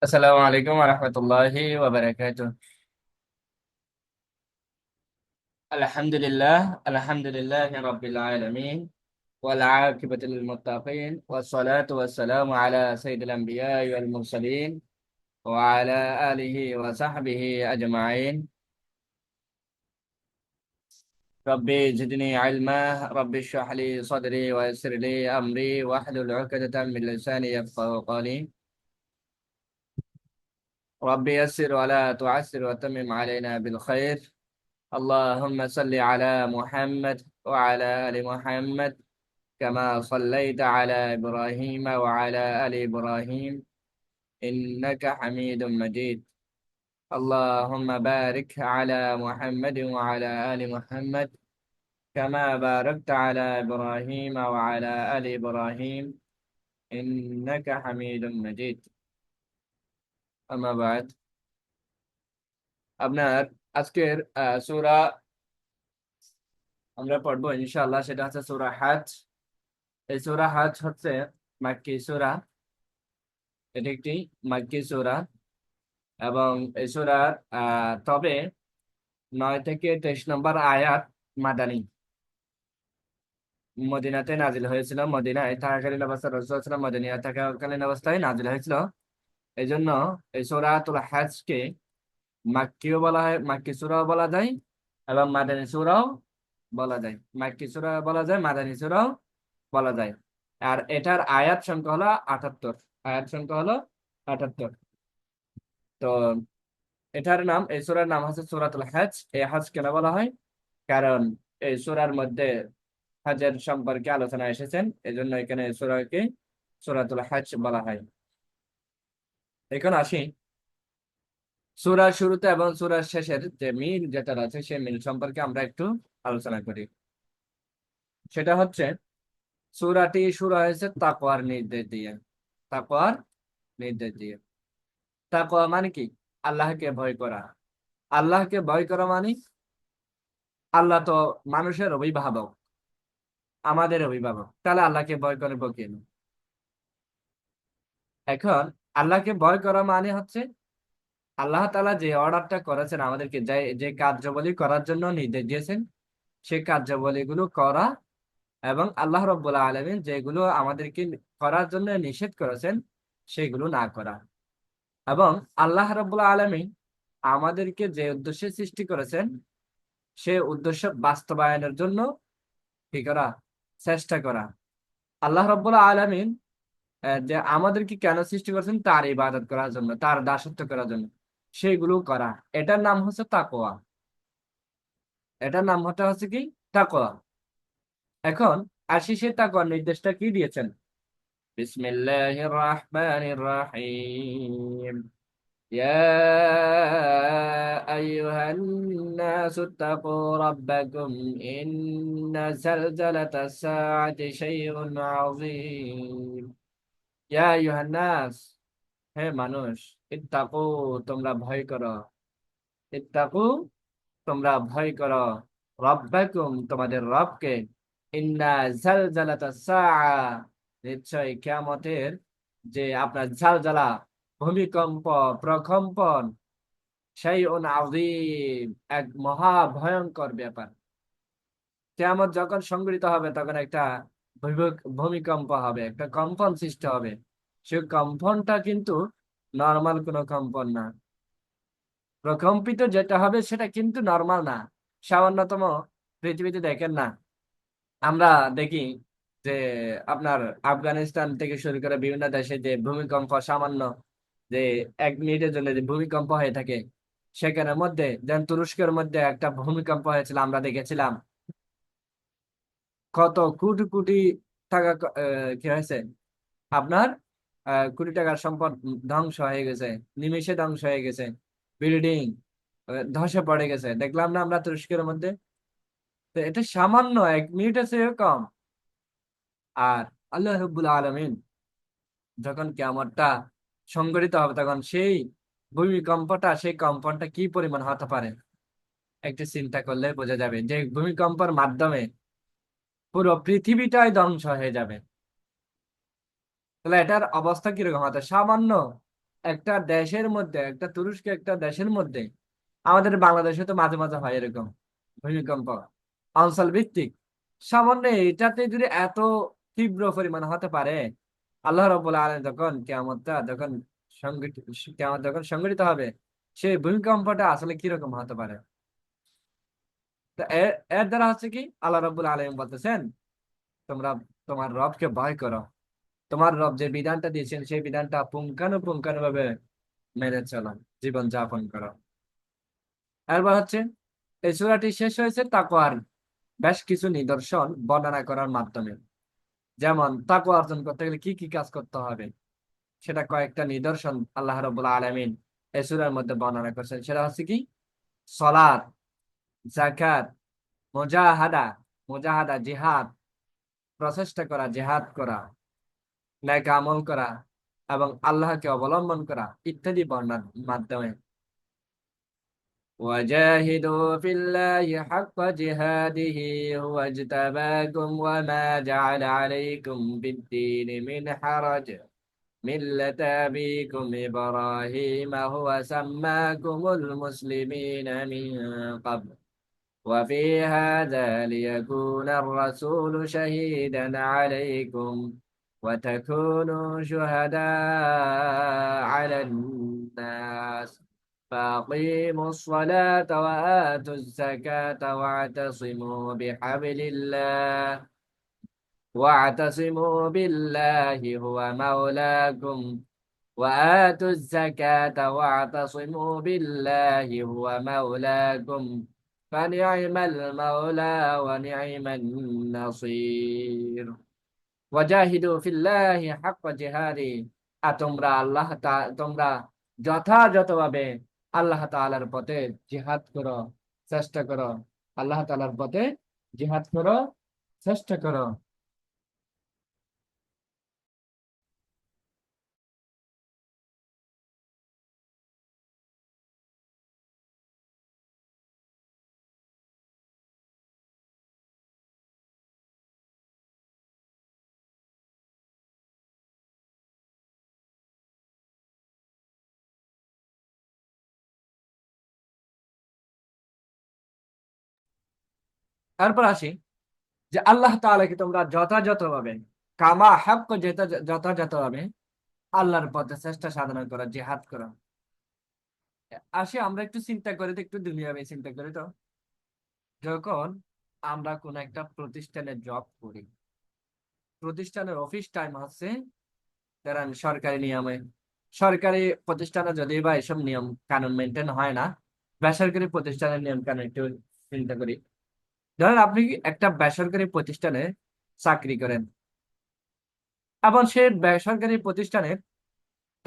আসসালামু আলাইকুম ওয়া রাহমাতুল্লাহি ওয়া বারাকাতুহু। আলহামদুলিল্লাহ, আলহামদুলিল্লাহি রাব্বিল আলামিন ওয়াল আকিবাতু লিল মুত্তাকিন ওয়াস সালাতু ওয়াস সালামু আলা সাইয়্যিদিল আমবিয়াই ওয়াল মুরসালিন ওয়া আলা আলিহি ওয়া সাহবিহি আজমাইন। রব্বি জিদনি ইলমা, রব্বি ইশরাহ লি সাদরি ওয়া ইয়াসসির লি আমরি ওয়াহলুল 'উকদাতাম মিন লিসানি ইয়াফকাহু কওলি। ربي يسر ولا تعسر وتمم علينا بالخير. اللهم صل على محمد وعلى آل محمد كما صليت على إبراهيم وعلى آل إبراهيم إنك حميد مجيد. اللهم بارك على محمد وعلى آل محمد كما باركت على إبراهيم وعلى آل إبراهيم إنك حميد مجيد. أما بعد، আপনার আজকের সূরা আমরা পড়বো ইনশাআল্লাহ, সেটা হচ্ছে সূরা হজ। এই সূরা হজ হচ্ছে মাক্কি সূরা। এটি একটি মাক্কি সূরা এবং এই সূরার তবে 9 থেকে 23 নম্বর আয়াত মাদানী, মদিনাতে নাজিল হয়েছিল। মদিনায় থাকাকালীন অবস্থায় রাসূল সাল্লাল্লাহু আলাইহি ওয়াসাল্লাম মদিনায় থাকাকালীন অবস্থায় নাজিল হয়েছিল। এই জন্য এই সূরাতুল হজকে মাক্কিও বলা হয়, মাক্কি সূরাও বলা যায় এবং মাদানী সূরাও বলা যায়। মাক্কি সূরা বলা যায়, মাদানী সূরাও বলা যায়। আর এটার আয়াত সংখ্যা হলো 78। আয়াত সংখ্যা হলো 78। তো এটার নাম, এই সূরার নাম হচ্ছে সূরাতুল হজ। এই হজ কেন বলা হয়? কারণ এই সূরার মধ্যে হজের সম্পর্কে আলোচনা এসেছেন, এজন্য এখানে এই সূরাকে সূরাতুল হজ বলা হয়। এখন আসি সূরার শুরুতে এবং সূরার শেষের যে মিল যেটা আছে, সেই মিল সম্পর্কে আমরা একটু আলোচনা করি। সেটা হচ্ছে সূরাটি শুরু হয়েছে তাকওয়ার নির্দেশ দিয়ে। তাকওয়ার নির্দেশ দিয়ে। তাকওয়া মানে কি? আল্লাহকে ভয় করা। আল্লাহকে ভয় করা মানে, আল্লাহ তো মানুষের অভিভাবক, আমাদের অভিভাবক, তাহলে আল্লাহকে ভয় করবো কেন? এখন আল্লাহকে ভয় করা মানে হচ্ছে আল্লাহ তাআলা যে অর্ডারটা করেছেন আমাদেরকে, যে যে কার্যাবলী করার জন্য নির্দেশ দিয়েছেন, সেই কার্যাবলীগুলো করা, এবং আল্লাহ রাব্বুল আলামিন যেগুলো আমাদেরকে করার জন্য নিষেধ করেছেন সেগুলো না করা। এবং আল্লাহ রাব্বুল আলামিন আমাদেরকে যে উদ্দেশ্যে সৃষ্টি করেছেন সে উদ্দেশ্য বাস্তবায়নের জন্য কি করা? চেষ্টা করা। আল্লাহ রাব্বুল আলামিন যে আমাদেরকে কেন সৃষ্টি করেছেন? তার ইবাদত করার জন্য, তার দাসত্ব করার জন্য, সেইগুলো করা। এটার নাম হচ্ছে তাকওয়া। এটার নাম হচ্ছে কি? তাকওয়া। এখন আসি সে তাকওয়ার নির্দেশটা কি দিয়েছেন। বিসমিল্লাহির রাহমানির রাহিম। ইয়া আইয়ুহান নাসু তাকু রাব্বাকুম ইন্না জালজালাতাস সাআতি শাইউন আযীম। ইয়া আইয়ুহান নাস, হে মানুষ, ইত্তাকু, তোমরা ভয় করো। ইত্তাকু, তোমরা ভয় করো। রব্বাকুম, তোমাদের রবকে। ইন্না জালজালাতাস সাআ, নিশ্চয় কিয়ামতের যে আপনার জালজালা, ভূমিকম্প, প্রকম্পন, শাইউন আযীম, এক মহা ভয়ঙ্কর ব্যাপার। কিয়ামত যখন সংঘটিত হবে তখন একটা ভূমিকম্প হবে, একটা কম্পন সৃষ্টি হবে। সেই কম্পনটা কিন্তু নর্মাল কোনো কম্পন না। প্রকম্পিত যেটা হবে সেটা কিন্তু নর্মাল না। সামান্যতম, পৃথিবীতে দেখেন না, আমরা দেখি যে আপনার আফগানিস্তান থেকে শুরু করে বিভিন্ন দেশে যে ভূমিকম্প সামান্য, যে 1 মিনিটের জন্য যে ভূমিকম্প হয়ে থাকে, সেখানের মধ্যে যেমন তুরস্কের মধ্যে একটা ভূমিকম্প হয়েছিল, আমরা দেখেছিলাম কত কোটি কোটি টাকা কি হয়েছে আপনার, কোটি টাকার সম্পদ ধ্বংস হয়ে গেছে, নিমেষে ধ্বংস হয়ে গেছে। বিল্ডিং ধসে পড়ে গেছে, দেখলাম না আমরা তুরস্কের মধ্যে। তো এটা সামান্য 1 মিনিটের চেয়ে কম। আর আল্লাহ রাব্বুল আলামিন যখন কিয়ামতটা সংঘটিত হবে তখন সেই ভূমিকম্পটা, সেই কম্পনটা কি পরিমাণ হতে পারে একটু চিন্তা করলে বোঝা যাবে যে ভূমিকম্পের মাধ্যমে পুরো পৃথিবীটাই ধ্বংস হয়ে যাবে। তাহলে এটার অবস্থা কিরকম হতো? সামান্য একটা দেশের মধ্যে, একটা তুরস্ক একটা দেশের মধ্যে, আমাদের বাংলাদেশে তো মাঝে মাঝে হয় এরকম ভূমিকম্প, অঞ্চল ভিত্তিক। সামান্য এটাতে যদি এত তীব্র পরিমাণ হতে পারে, আল্লাহ রাব্বুল আলামিন যখন কিয়ামতটা যখন সংগঠিত, কিয়ামত যখন সংগঠিত হবে, সেই ভূমিকম্পটা আসলে কিরকম হতে পারে? তো এর এর দ্বারা হচ্ছে কি, আল্লাহ রাব্বুল আলামিন বলতেছেন, তোমরা তোমার রবকে ভয় করো, তোমার রব যে বিধানটা দিয়েছেন সেই বিধানটা পুঙ্খানুপুঙ্খানু ভাবে মেনে চলো, জীবন যাপন করো। এরপর হচ্ছে এই সূরাটি শেষ হয়েছে তাকওয়ার বেশ কিছু নিদর্শন বর্ণনা করার মাধ্যমে। যেমন তাকওয়া অর্জন করতে গেলে কি কি কাজ করতে হবে, সেটা কয়েকটা নিদর্শন আল্লাহ রাব্বুল আলামিন এই সূরার মধ্যে বর্ণনা করছেন। সেটা হচ্ছে কি, সালাত, যাকাত, মুজাহাদা, মুজাহাদা জিহাদ, প্রচেষ্টা করা, জিহাদ করা, নেক আমল করা, এবং আল্লাহকে অবলম্বন করা ইত্যাদি বর্ণনার মাধ্যমে। وجاهدوا في الله حق جهاده هو اجتباكم وما جعل عليكم في الدين من حرج ملة أبيكم إبراهيم هو سماكم المسلمين من قبل وفي هذا ليكون الرسول شهيدا عليكم وتكونوا شهداء على الناس فأقيموا الصلاة وآتوا الزكاة واعتصموا بالله هو مولاكم وآتوا الزكاة واعتصموا بالله هو مولاكم فنعم المولى ونعم النصير وجاهدوا في الله حق جهاده। আর তোমরা যথাযথভাবে আল্লাহ তাআলার পথে জিহাদ করো, চেষ্টা করো। আল্লাহ তাআলার পথে জিহাদ করো, চেষ্টা করো। তারপর আসি যে আল্লাহ তাআলাকে তোমরা যথাযথভাবে, কামা হাক্ক, যথাযথভাবে আল্লাহর পথে চেষ্টা সাধনা করা, জিহাদ করা। আসি আমরা একটু চিন্তা করি তো, একটু দুনিয়াবি চিন্তা করি তো। যখন আমরা কোন একটা প্রতিষ্ঠানে জব করি, প্রতিষ্ঠানের অফিস টাইম হচ্ছে ধরেন সরকারি নিয়মে, সরকারি প্রতিষ্ঠানে যদি বা এসব নিয়ম কানুন মেনটেন হয় না, বেসরকারি প্রতিষ্ঠানের নিয়ম কানুন একটু চিন্তা করি। ধরেন আপনি একটা বেসরকারি প্রতিষ্ঠানে চাকরি করেন, এবং সেই বেসরকারি প্রতিষ্ঠানের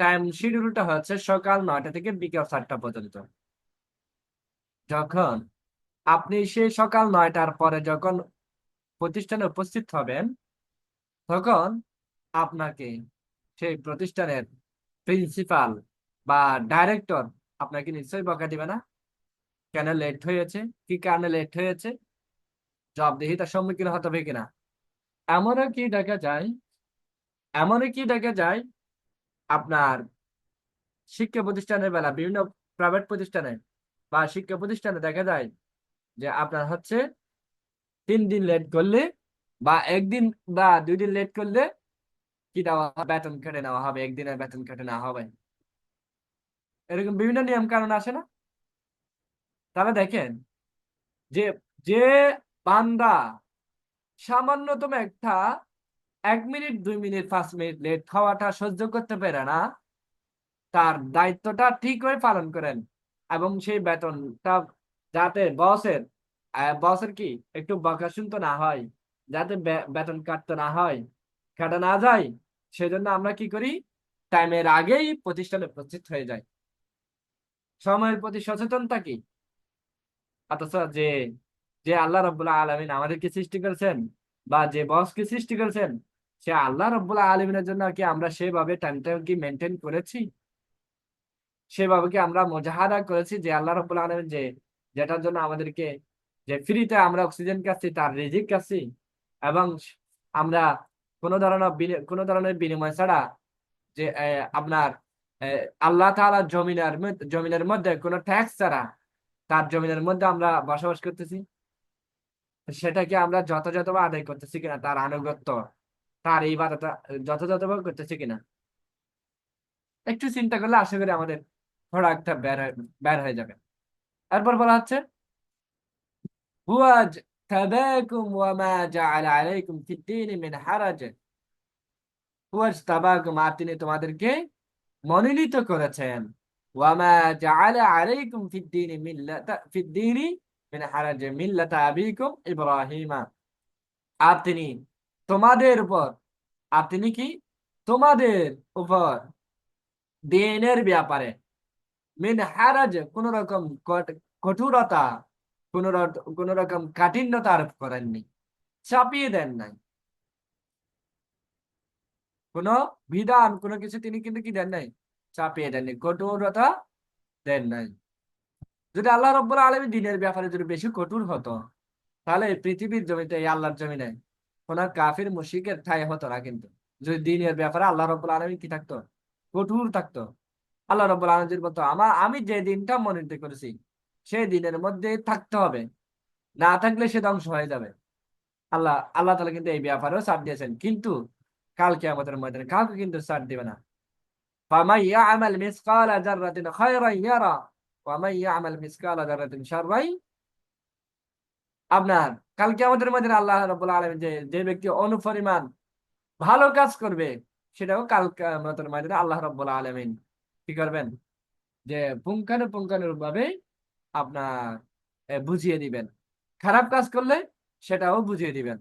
টাইম শিডিউলটা হচ্ছে সকাল 9টা থেকে বিকেল 4টা পর্যন্ত। যখন আপনি সেই সকাল 9টার পরে যখন প্রতিষ্ঠানে উপস্থিত হবেন, তখন আপনাকে সেই প্রতিষ্ঠানের প্রিন্সিপাল বা ডাইরেক্টর আপনাকে নিশ্চয়ই বকা দিবে না? কেন লেট হয়েছে, কি কারণে লেট হয়েছে, জবাবদিহিতার সম্মুখীন হতে হবে কিনা। এমনও কি দেখা যায়, এমনও কি দেখা যায় আপনার শিক্ষা প্রতিষ্ঠানের বেলা, বিভিন্ন প্রাইভেট প্রতিষ্ঠানে বা শিক্ষা প্রতিষ্ঠানে দেখা যায় যে আপনার হচ্ছে 3 দিন লেট করলে বা একদিন বা 2 দিন লেট করলে কি দেওয়া হবে, বেতন কেটে নেওয়া হবে, একদিনের বেতন কেটে নেওয়া হবে। এরকম বিভিন্ন নিয়ম কানুন আসে না? তাহলে দেখেন যে যে বান্দা সামান্যতম একটা 1 মিনিট 2 মিনিট 5 মিনিট লেট খাওয়াটা সহ্য করতে পারে না, তার দায়িত্বটা ঠিকভাবে পালন করেন, এবং সেই বেতনটা যাতে বসের কি একটু বকা শুনতে না হয়, যাতে বেতন কাটতে না হয়, কাটা না যায়, সেজন্য আমরা কি করি, টাইমের আগেই প্রতিষ্ঠানে উপস্থিত হয়ে যাই, সময়ের প্রতি সচেতন থাকি। অথচ যে যে আল্লাহ রাব্বুল আলামিন আমাদেরকে সৃষ্টি করেছেন বা যে বসকে সৃষ্টি করেছেন, সে আল্লাহ রাব্বুল আলামিনের জন্য কি আমরা সেভাবে টাইমটা কি মেনটেন করেছি? সেভাবে কি আমরা মুজাহাদা করেছি যে আল্লাহ রাব্বুল আলামিন যেটার জন্য আমাদেরকে, যে ফ্রিতে আমরা অক্সিজেন খাচ্ছি, তার রিজিক খাচ্ছি, এবং আমরা কোনো ধরনের বিনিময় ছাড়া যে আপনার আল্লাহ তাআলা জমিনের মধ্যে কোনো ট্যাক্স ছাড়া তার জমিনের মধ্যে আমরা বসবাস করতেছি, সেটাকে আমরা যথাযথভাবে আদায় করতেছি কিনা, তার আনুগত্য, তার এই বাধাটা যথাযথভাবে করতেছি কিনা, একটু চিন্তা করলে আশা করি আমাদের থোড়া একটা বের হয়ে যাবে। এরপর বলা হচ্ছে হুয়া তাবাকুম ওয়া মা জাআলা আলাইকুম ফিদ-দীন মিন হারাজ। হুয়া তাবাকুম, আর তিনি তোমাদেরকে মনোনীত করেছেন। ওয়া মা জাআলা আলাইকুম ফিদ-দীন মিন হারাজ মিল্লাতা আবিকুম ইব্রাহিমা। আর তিনি তোমাদের উপর, আর তিনি কি তোমাদের উপর দিনের ব্যাপারে মিন হারাজ কোন রকম কঠোরতা, কোন রকম কাঠিন্যতা আরোপ করেননি, চাপিয়ে দেন নাই। কোন বিধান কোনো কিছু তিনি কিন্তু কি দেন নাই, চাপিয়ে দেননি, কঠোরতা দেন নাই। যদি আল্লাহ রাব্বুল আলামিন দিনের ব্যাপারে যদি বেশি কঠোর হতো, তাহলে এই পৃথিবীর জমিতে, এই আল্লাহর জমিনে কোন কাফির মুশরিকের ঠাঁই হতো না। কিন্তু যদি দিনের ব্যাপারে আল্লাহ রাব্বুল আলামিন কি থাকতো, কঠোর থাকতো, আল্লাহ রাব্বুল আলামিন বলতো আমি যে দিনটা মনোনীত করেছি সেই দিনের মধ্যে থাকতে হবে, না থাকলে সে ধ্বংস হয়ে যাবে। আল্লাহ তাআলা কিন্তু এই ব্যাপারেও ছাড় দিয়েছেন, কিন্তু কাল কিয়ামতের ময়দানে কাউকে কিন্তু ছাড় দিবে না। ফামান ইয়ামাল মিসকালা যাররাতিন খায়রান ইয়ারা ওয়া মান ইয়ামাল মিসকালা যাররাতিন শাররান। আপনার কাল কিয়ামতের ময়দানে আল্লাহ রাব্বুল আলামিন যে ব্যক্তি অনুপরিমাণ ভালো কাজ করবে, সেটাও কাল কিয়ামতের ময়দানে আল্লাহ রাব্বুল আলামিন কি করবেন, যে পুঙ্খানুপুঙ্খানুরূপ ভাবে আপনার বুঝিয়ে দিবেন। খারাপ কাজ করলে সেটাও বুঝিয়ে দিবেন।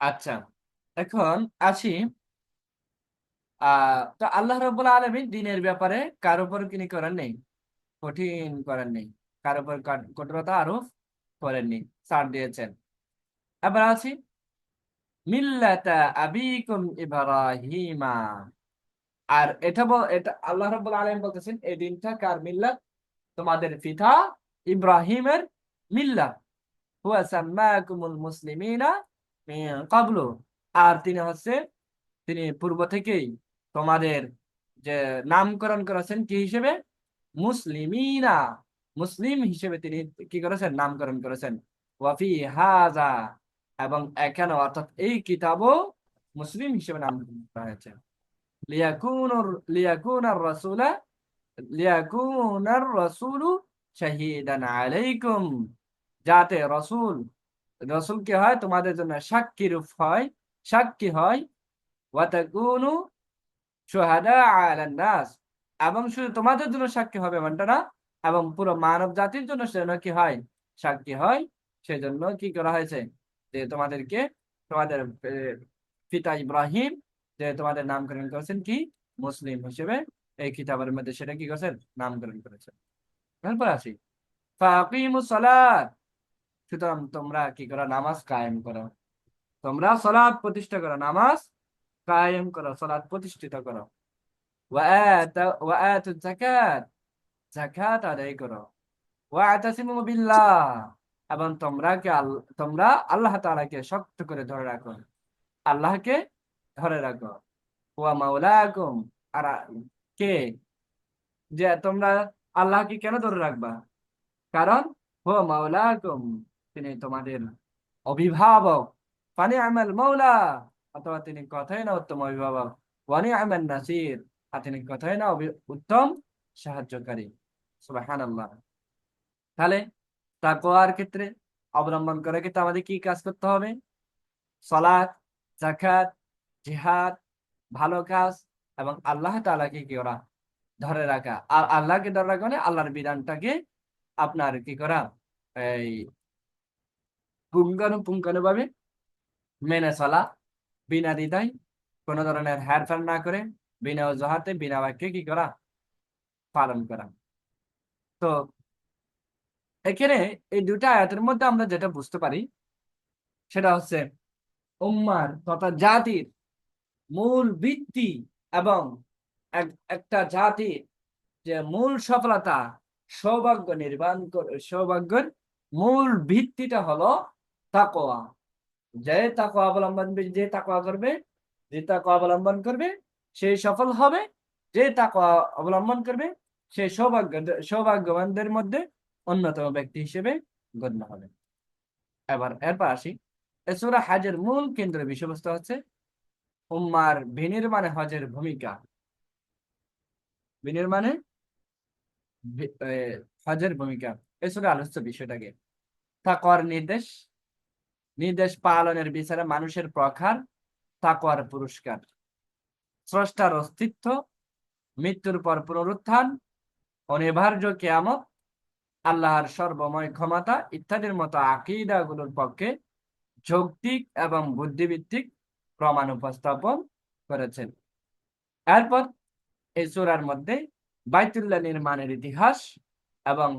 আচ্ছা, এখন আসি। তো আল্লাহ রাব্বুল আলামিন দিনের ব্যাপারে কার উপর তিনি করেন নেই, কঠিন করেন নেই, কার উপর কঠোরতা আরোপ করেননি, ছাড় দিয়েছেন। এবার আছি মিল্লাতা আবিকুম ইব্রাহিমা। আর এটা আল্লাহ রাব্বুল আলামিন বলতেছেন এই দিনটা কার মিল্লাত, তোমাদের পিতা ইব্রাহিমের মিল্লাত। হুয়া সাম্মাকুমুল মুসলিমিনা মিন ক্বাবলু। আর তিনি পূর্ব থেকেই তোমাদের যে নামকরণ করেছেন কি হিসেবে, মুসলিমিনা, মুসলিম হিসেবে তিনি কি করেছেন, নামকরণ করেছেন। ওয়াফি হাজা, এবং এখানে অর্থাৎ এই কিতাবও মুসলিম হিসেবে নামকরণ করা হয়েছে। লিয়াকুনুর লিয়াকুনার রাসূলা লিয়াকুনার রাসূলু শাহীদান আলাইকুম। যাতে রসুল কি হয়, তোমাদের জন্য সাক্ষী রূপ হয়, সাক্ষী হয়। ওয়াতাকুনু শুহাদা আলান নাস, এবং শুধু তোমাদের জন্য সাক্ষী হবে এমনটা না, এবং পুরো মানব জাতির জন্য সেজন্য কি হয়, সাক্ষী হয়। সেজন্য কি করা হয়েছে, যে তোমাদেরকে, তোমাদের পিতা ইব্রাহিম যে তোমাদের নামকরণ করেছেন কি, মুসলিম হিসেবে, এই কিতাবের মধ্যে সেটা কি করেছেন, নামকরণ করেছেন। এরপর আসি, ফাকিমুস সালাত, সুতরাং তোমরা কি করো, নামাজ কায়েম করো। তোমরা সালাত প্রতিষ্ঠা করো, নামাজ কায়েম করো, সালাত প্রতিষ্ঠিত করো। ওয়াআতু যাকাত, যাকাত আদায় করো। ওয়াতাসিমু বিল্লাহ, এবং তোমরা আল্লাহ তাআলাকে শক্ত করে ধরে রাখো, আল্লাহকে ধরে রাখো। ওয়া মাওলাকুম, আর কে, যে তোমরা আল্লাহকে কেন ধরে রাখবা, কারণ হুয়া মাওলাকুম, তিনি তোমাদের অভিভাবক। ফানিআমাল মাওলা, অথবা তিনি কথাই না উত্তম অভিভাবক। ওয়া নিআমান নাসির, আর তিনি কথাই না উত্তম সাহায্যকারী। সুবহানাল্লাহ। তাহলে তাকওয়ার ক্ষেত্রে অবলম্বন করে কিন্তু আমাদের কি কাজ করতে হবে, সালাত, যাকাত, জিহাদ, ভালো কাজ, এবং আল্লাহ তাআলাকে কি করা, ধরে রাখা। আর আল্লাহকে ধরে রাখা মানে আল্লাহর বিধানটাকে আপনার কি করা, এই পুঙ্খানুপুঙ্খানু ভাবে মেনে চলা, বিনা দ্বিধায়, কোনো ধরনের হেরফের না করে, বিনা অজুহাতে, বিনা বাক্যে কি করা, পালন করা। তো এখানে এই দুটা আয়াতের মধ্যে আমরা যেটা বুঝতে পারি, সেটা হচ্ছে উম্মার তথা জাতির মূল ভিত্তি, এবং একটা জাতির যে মূল সফলতা, সৌভাগ্যের মূল ভিত্তিটা হলো তাকওয়া। যে তাকওয়া অবলম্বন করবে সেই সফল হবে। যে তাকওয়া অবলম্বন করবে সেই সৌভাগ্যবানদের মধ্যে অন্যতম ব্যক্তি হিসেবে গণ্য হবে। এরপর আসি, সূরা হজের মূল কেন্দ্রের বিষয়বস্তু হচ্ছে উম্মার বিনির্মাণে হজের ভূমিকা। বিনির্মাণে হজের ভূমিকা, এই সূরা আলোচ্য বিষয়টাকে, তাকওয়ার নির্দেশ, নির্দেশ পালনের বিচারে মানুষের প্রখার, তাকওয়ার পুরস্কার, স্রষ্টার অস্তিত্ব, মৃত্যুর পর পুনরুত্থান, অনিবার্য কিয়ামত, আল্লাহর সর্বময় ক্ষমতা ইত্যাদির মতো আকীদাগুলোর পক্ষে যৌক্তিক এবং বুদ্ধিভিত্তিক প্রমাণ উপস্থাপন করেছেন। এরপর এই সূরার মধ্যে বাইতুল্লাহ নির্মাণের ইতিহাস এবং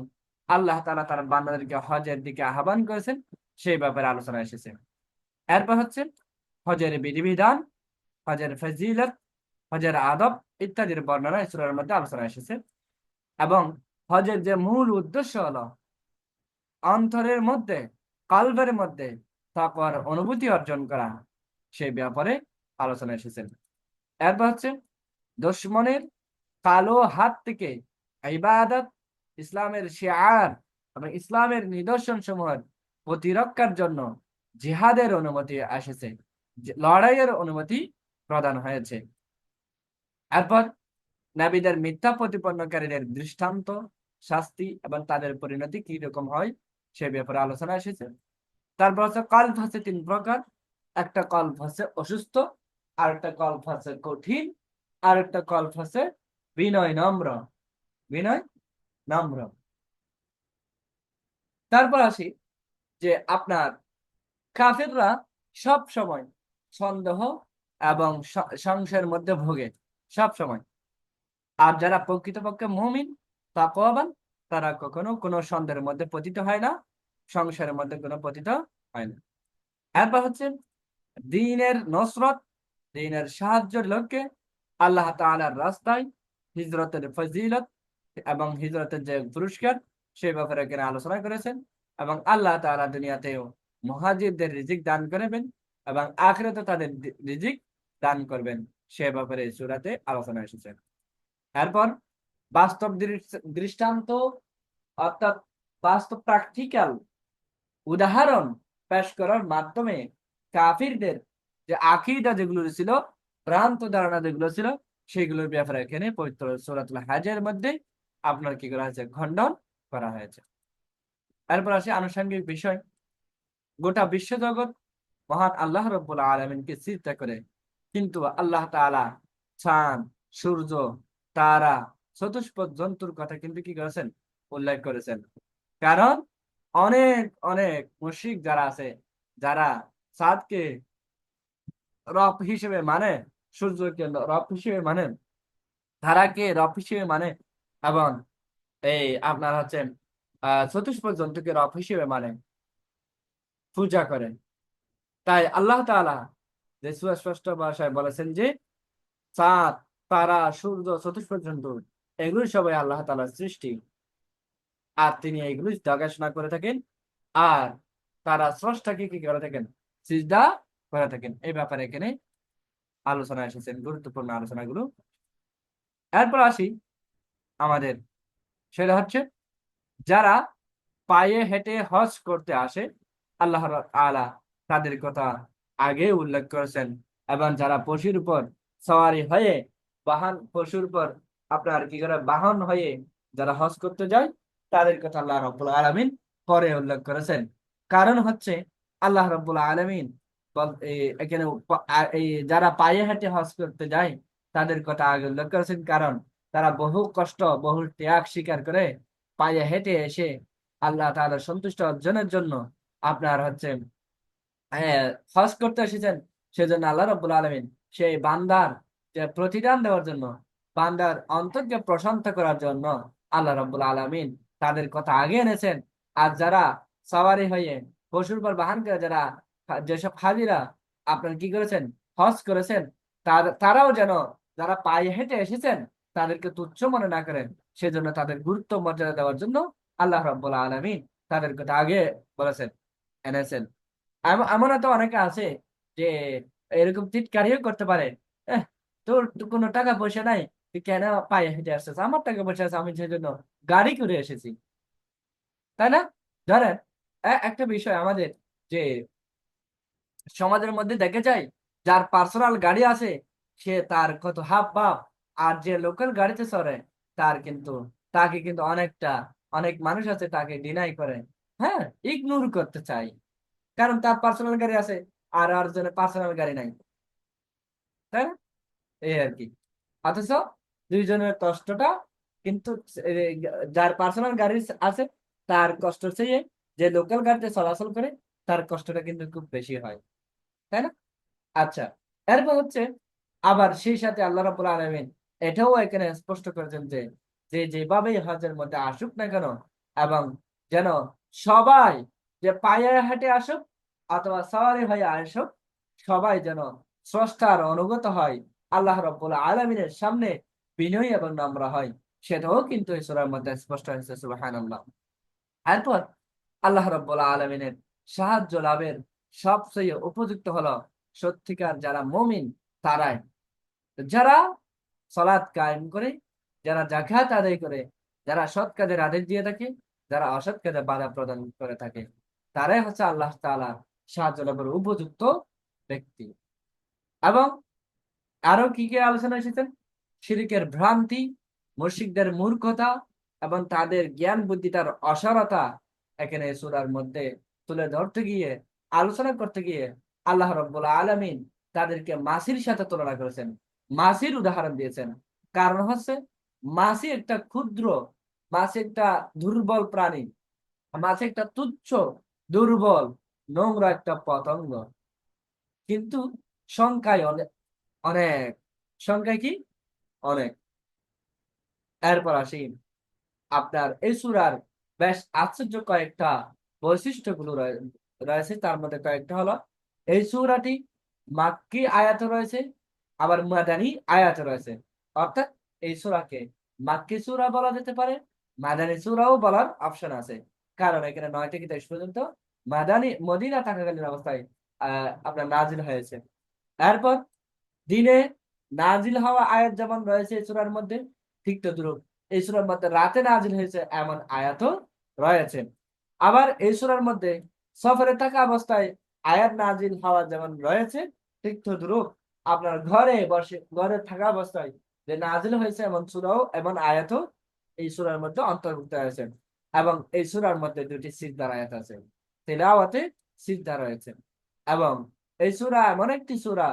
আল্লাহ তাআলা তার বান্দাদেরকে হজের দিকে আহ্বান করেছেন সেই ব্যাপারে আলোচনা এসেছে। এরপর হচ্ছে হজের বিধিবিধান, হজের ফজিলত, হজের আদব ইত্যাদির বর্ণনা এই সূরার মধ্যে আলোচনা এসেছে। এবং হজের যে মূল উদ্দেশ্য হলো অন্তরের মধ্যে, কলবের মধ্যে তাকওয়ার অনুভূতি অর্জন করা, সেই ব্যাপারে আলোচনা এসেছে। এরপর হচ্ছে দুশমনের কালো হাত থেকে ইবাদত, ইসলামের শিআর এবং ইসলামের নিদর্শন সমূহের প্রতিরক্ষার জন্য জিহাদের অনুমতি এসেছে, লড়াইয়ের অনুমতি প্রদান হয়েছে। এরপর নবীদের মিথ্যা প্রতিপন্নকারীদের দৃষ্টান্ত, শাস্তি এবং তাদের পরিণতি কি রকম হয় সে ব্যাপারে আলোচনা এসেছে। তারপর হচ্ছে কল্প হচ্ছে তিন প্রকার, একটা কল্প হচ্ছে অসুস্থ, আর একটা কল্প হচ্ছে কঠিন, আর একটা কল্প হচ্ছে বিনয় নম্র, বিনয় নম্র। তারপর আসি যে আপনার কাফিররা সব সময় সন্দেহ এবং সংশয়ের মধ্যে ভোগে সব সময়। আর যারা প্রকৃতপক্ষে মুমিন, তাকওয়াবান, তারা কখনো কোনো সন্দেহের মধ্যে পতিত হয় না, সংশয়ের মধ্যে কোনো পতিত হয় না। এরপর হচ্ছে দ্বীনের নসরত, দ্বীনের সাহায্যের লক্ষ্যে আল্লাহ তাআলার রাস্তায় হিজরতের ফজিলত এবং হিজরতের যে পুরস্কার সেই ব্যাপারে এখানে আলোচনা করেছেন। এবং আল্লাহ তাআলা দুনিয়াতেও মুহাজিরদের রিজিক দান করবেন এবং আখিরাতে তাদের রিজিক দান করবেন, সে ব্যাপারে সূরাতে আলোচনা এসেছে। এরপর বাস্তব দৃষ্টান্ত, অর্থাৎ বাস্তব প্র্যাকটিক্যাল উদাহরণ পেশ করার মাধ্যমে কাফিরদের যে আকীদা যেগুলো ছিল, ভ্রান্ত ধারণা যেগুলো ছিল, সেগুলোর ব্যাপারে এখানে পবিত্র সূরাতুল হজের মধ্যে আপনার কি করা হয়েছে, খণ্ডন করা হয়েছে। এরপর আসে আনুষঙ্গিক বিষয়, গোটা বিশ্বজগৎ মহান আল্লাহ রাব্বুল আলামিনকে সিজদা করে, কিন্তু আল্লাহ তাআলা চাঁদ, সূর্য, তারা চতুষ্পদ জন্তুর কথা কিন্তু কি করেছেন, উল্লেখ করেছেন। কারণ অনেক অনেক মুশরিক যারা আছে, যারা চাঁদকে রব হিসেবে মানে, সূর্যকে রব হিসেবে মানে, ধারাকে রব হিসেবে মানে, এবং এই আপনার হচ্ছে চতুষ্পদ জন্তুকে রব হিসেবে মানে, পূজা করেন। তাই আল্লাহ তাআলা যে সুস্পষ্ট ভাষায় বলেছেন যে চাঁদ, তারা, সূর্য, চতুষ্পদ জন্তু এগুলি সবাই আল্লাহ তাআলার সৃষ্টি, আর তিনি এগুলি দেখাশোনা করে থাকেন। আর তারা স্রষ্টাকে কি করে থাকেন, সিজদা করে থাকেন। এই ব্যাপারে এখানে আলোচনা এসেছেন, গুরুত্বপূর্ণ আলোচনাগুলো। এরপর আসি আমাদের, সেটা হচ্ছে যারা পায়ে হেঁটে হজ করতে আসে, আল্লাহ তাআলা তাদের কথা আগে উল্লেখ করেছেন। এবং যারা পশুর উপর সওয়ারি হয়ে, পশুর উপর আপনার কি করে বাহন হয়ে যারা হজ করতে যায়, তাদের কথা আল্লাহ রাব্বুল আলামিন পরে উল্লেখ করেছেন। কারণ হচ্ছে আল্লাহ রাব্বুল আলামিন এখানে এই যারা পায়ে হেঁটে হজ করতে যায় তাদের কথা আগে উল্লেখ করেছেন, কারণ তারা বহু কষ্ট, বহু ত্যাগ স্বীকার করে পায়ে হেঁটে এসে আল্লাহ তাআলার সন্তুষ্ট অর্জনের জন্য আপনার হচ্ছে হ্যাঁ হজ করতে এসেছেন। সেজন্য আল্লাহ রাব্বুল আলামিন সেই বান্দার যে প্রতিদান দেওয়ার জন্য, বান্দার অন্তরকে প্রশান্ত করার জন্য আল্লাহ রাব্বুল আলামিন তাদের কথা আগে এনেছেন। আর যারা সওয়ারি হয়ে পশুর পর বাহন করে যারা যেসব হাজিরা আপনার কি করেছেন, হজ করেছেন, তারাও যেন যারা পায়ে হেঁটে এসেছেন তাদেরকে তুচ্ছ মনে না করেন। সেজন্য তাদের গুরুত্ব মর্যাদা দেওয়ার জন্য আল্লাহ রাব্বুল আলামিন তাদের কথা আগে বলেছেন, এনেছেন। এমন তো অনেকে আছে যে এরকম টিটকারিও করতে পারে, "এহ, তোর তো কোনো টাকা পয়সা নাই, তুই কেন পায়ে হেঁটে আসছিস? আমার টাকা পয়সা আছে, আমি সেই জন্য গাড়ি করে এসেছি।" তাই না? ধরেন একটা বিষয় আমাদের, যে সমাজের মধ্যে দেখে যায় যার পার্সোনাল গাড়ি আছে সে তার কত হাব ভাব, আর যে লোকাল গাড়িতে চড়ে তার কিন্তু, তাকে কিন্তু অনেক মানুষ আছে তাকে ডিনাই করে, হ্যাঁ, ইগনোর করতে চাই। কারণ তার পার্সোনাল গাড়ি আছে আর আর জনের পার্সোনাল গাড়ি নাই, তাই না? এই আর কি। অথচ দুইজনের কষ্টটা কিন্তু এ, যার পার্সোনাল গাড়ি আছে তার কষ্ট চেয়ে যে লোকাল গাড়িতে চলাচল করে তার কষ্টটা কিন্তু খুব বেশি হয়, তাই না? আচ্ছা, এরপর হচ্ছে আবার সেই সাথে আল্লাহ রাব্বুল আলামিন এটাও এখানে স্পষ্ট করেছেন যে যে যেভাবেই হজের মধ্যে আসুক না কেন, এবং যেন সবাই যে পায়ে হেঁটে আসুক অথবা সওয়ারি হয়ে আসুক, সবাই যেন স্রষ্টার অনুগত হয়, আল্লাহ রাব্বুল আলামিনের সামনে বিনয়ী এবং নম্র হয়। সেটাও কিন্তু এই সূরার মধ্যে স্পষ্ট হয়েছে, সুবহানাল্লাহ। এরপর আল্লাহ রাব্বুল আলামিনের সাহায্য লাভের সবচেয়ে উপযুক্ত হলো সত্যিকার যারা মুমিন, তারাই, যারা সালাত কায়েম করে, যারা যাকাত আদায় করে, যারা সৎ কাজের আদেশ দিয়ে থাকে, যারা অসৎ কাজে বাধা প্রদান করে থাকে, তারাই হচ্ছে আল্লাহ তাআলার সাহায্য লাভের উপযুক্ত ব্যক্তি। এবং আরো কি কি আলোচনা এসেছেন, শিরকের ভ্রান্তি, মুশরিকদের মূর্খতা এবং তাদের জ্ঞান বুদ্ধিতার অসারতা এখানে সূরার মধ্যে তুলে ধরতে গিয়ে, আলোচনা করতে গিয়ে আল্লাহ রাব্বুল আলামিন তাদেরকে মাছির সাথে তুলনা করেছেন, মাছির উদাহরণ দিয়েছেন। কারণ হচ্ছে মাছি একটা ক্ষুদ্র, মাছি একটা দুর্বল প্রাণী, মাছি একটা তুচ্ছ, দুর্বল, নোংরা একটা পতঙ্গ, কিন্তু সংখ্যায় অনেক, অনেক, সংখ্যায় কি অনেক। এরপর আসি আপনার এই সূরার বেশ আশ্চর্য কয়েকটা বৈশিষ্ট্যগুলো রয়েছে। তার মধ্যে কয়েকটা হলো, এই সূরাটি মাক্কি আয়াতে রয়েছে, আবার মাদানী আয়াতে রয়েছে। অর্থাৎ এই সূরাকে মাক্কি সূরা বলা যেতে পারে, মাদানী সূরাও বলার অপশন আছে। কারণ এখানে 9 থেকে 23 পর্যন্ত মদিনা থাকাকালীন অবস্থায় আপনার নাজিল হয়েছে। এরপর দিনে নাজিল হওয়া আয়াত যেমন রয়েছে এই সূরার মধ্যে, ঠিক তদ্রুপ এই সূরার মধ্যে রাতে নাজিল হয়েছে এমন আয়াতও রয়েছে। আবার এই সূরার মধ্যে সফরে থাকা অবস্থায় আয়াত নাজিল হওয়া যেমন রয়েছে, ঠিক তদ্রুপ আপনার ঘরে থাকা অবস্থায় যে নাজিল হয়েছে এমন সূরাও, এমন আয়াতও এই সূরার মধ্যে অন্তর্ভুক্ত হয়েছে। এবং এই সূরার মধ্যে দুটি সিজদার আয়াত আছে, তিলাওয়াতে সিজদা রয়েছে। এবং এই সূরা এমন একটি সূরা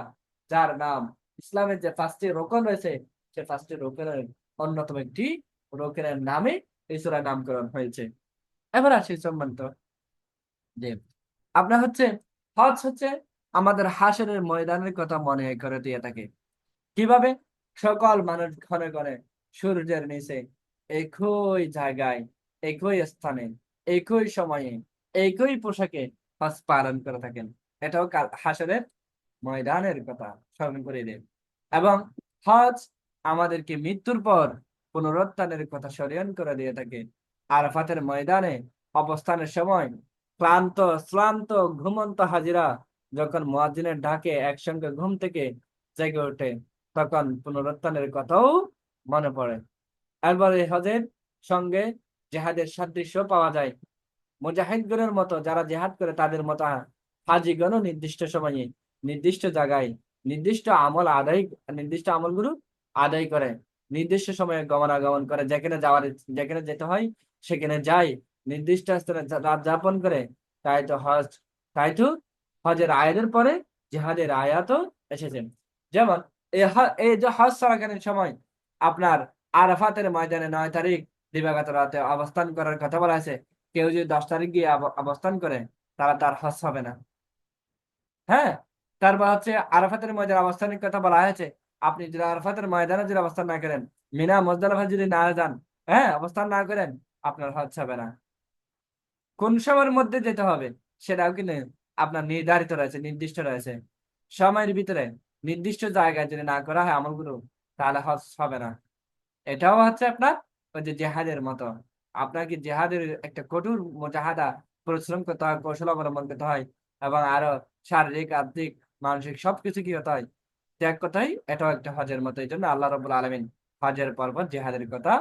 যার নাম, ইসলামের যে 5টি রোকন রয়েছে সে 5টি রোকনের অন্যতম একটি রোকেনের নামে এই সূরার নামকরণ হয়েছে। এবার আসি সম্মানিত যে আপনার হচ্ছে হজ হচ্ছে আমাদের হাসরের ময়দানের কথা মনে করে দিয়ে থাকে। কিভাবে? সকল মানুষ ঘরে ঘরে সূর্যের নিচে একই জায়গায়, একই স্থানে, একই সময়ে, একই পোশাকে হজ পালন করে থাকেন। এটাও হাসরের ময়দানের কথা স্মরণ করে দেন। এবং হজ আমাদেরকে মৃত্যুর পর পুনরুত্থানের কথা স্মরণ করে দিয়ে থাকে। আরাফাতের ময়দানে অবস্থানের সময় ক্লান্ত শ্রান্ত ঘুমন্ত হাজিরা যখন মুয়াজ্জিনের ডাকে একসঙ্গে ঘুম থেকে জেগে ওঠে, তখন পুনরুত্থানের কথাও মনে পড়ে। এরপরে হজের সঙ্গে জেহাদের সাদৃশ্য পাওয়া যায়। মুজাহিদগণের মতো যারা জেহাদ করে তাদের মতো হাজিগণও নির্দিষ্ট সময়ে, নির্দিষ্ট জায়গায়, নির্দিষ্ট আমলগুলো আদায় করে, নির্দিষ্ট সময়ে গমনাগমন করে, যেখানে যেতে হয় সেখানে যায়, নির্দিষ্ট স্থানে রাত যাপন করে। তাই তো হজ, তাই তো হজের আয়াতের পরে জিহাদের আয়াতও এসেছে। যেমন এই যে হজ চলাকালীন সময় আপনার আরাফাতের ময়দানে 9 তারিখ দিবাগত রাতে অবস্থান করার কথা বলা আছে। কেউ যদি 10 তারিখ গিয়ে অবস্থান করে, তার হজ হবে না। হ্যাঁ, তারপর হচ্ছে আরাফাতের ময়দানে অবস্থানের কথা বলা হয়েছে। আপনি যদি আরাফাতের ময়দানে যদি অবস্থান না করেন, মিনা মুজদালিফা যদি না যান, হ্যাঁ অবস্থান না করেন, আপনার হজ হবে না। কোন সময়ের মধ্যে যেতে হবে সেটাও কিন্তু আপনার নির্ধারিত রয়েছে, নির্দিষ্ট রয়েছে। সময়ের ভিতরে নির্দিষ্ট জায়গায় যদি না করা হয় আমলগুলো, তাহলে হজ হবে না। এটাও হচ্ছে আপনার ওই যে জেহাদের মতো। আপনাকে জেহাদের একটা কঠোর মুজাহাদা, পরিশ্রম করতে হয়, কৌশল অবলম্বন করতে হয়, এবং আরো শারীরিক, আর্থিক, মানসিক সবকিছু কি হতে হয়, ত্যাগ করতে হয়। এটাও একটা হজের মতো। এই জন্য আল্লাহ রাব্বুল আলামিন হজের পর্বত জিহাদের কথা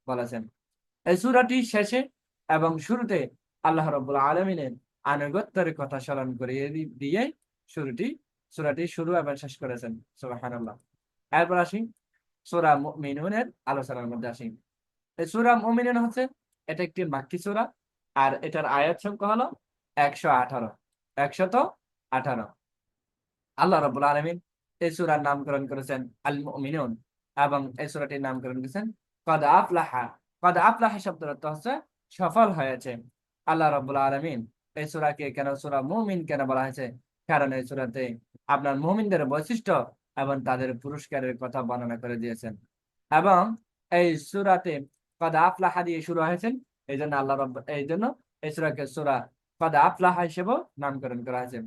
বলেছেন এই সূরাটি শেষে এবং শুরুতে। আল্লাহ রাব্বুল আলামিনের আনুগত্যের কথা স্মরণ করিয়ে দিয়ে সূরাটি শুরু এবং শেষ করেছেন। সুবহানাল্লাহ। এরপর আসি সূরা মুমিনুনের আলোচনার মধ্যে আসি। এই সূরা মুমিনুন হচ্ছে, এটা একটি মাক্কি সূরা। আর এটার আয়াত সংখ্যা হলো 118। 118। আল্লাহ রাব্বুল আলামিন এই সূরার নামকরণ করেছেন আল মুমিনুন, এবং এই সূরাটির নামকরণ করেছেন কদ আফলাহা। কদ আফলাহা শব্দের অর্থ হচ্ছে সফল হয়েছে। আল্লাহ রাব্বুল আলামিন এই সূরাকে কেন সূরা মুমিন কেন বলা হয়েছে? কারণ এই সূরাতে আপনার মুমিনদের বৈশিষ্ট্য এবং তাদের পুরস্কারের কথা বর্ণনা করে দিয়েছেন। এবং এই সূরাতে কদ আফলাহা দিয়ে শুরু হয়েছেন। এই জন্য এই সূরাকে সূরা কদ আফলাহা হিসেবেও নামকরণ করা হয়েছে।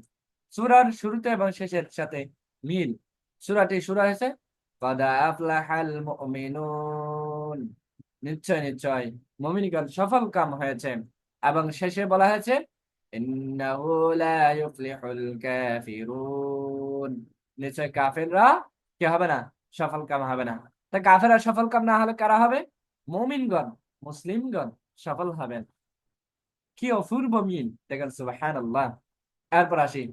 সূরার শুরুতে এবং শেষের সাথে মিল। সূরাটি শুরু হয়েছে কদ আফলাহাল মুমিনুন, নিশ্চয় নিশ্চয় মুমিনগণ সফল কাম হয়েছে। এবং শেষে বলা হয়েছে ইন্নাহু লা ইউফলিহুল কাফিরুন, নিশ্চয় কাফেররা কি হবে না? সফল কাম হবে না। তা কাফেররা সফল কাম না হলে কারা হবে? মুমিনগণ, মুসলিমগণ সফল হবেন। কি অপূর্ব মিল দেখেন, সুবহানাল্লাহ। এরপর আসি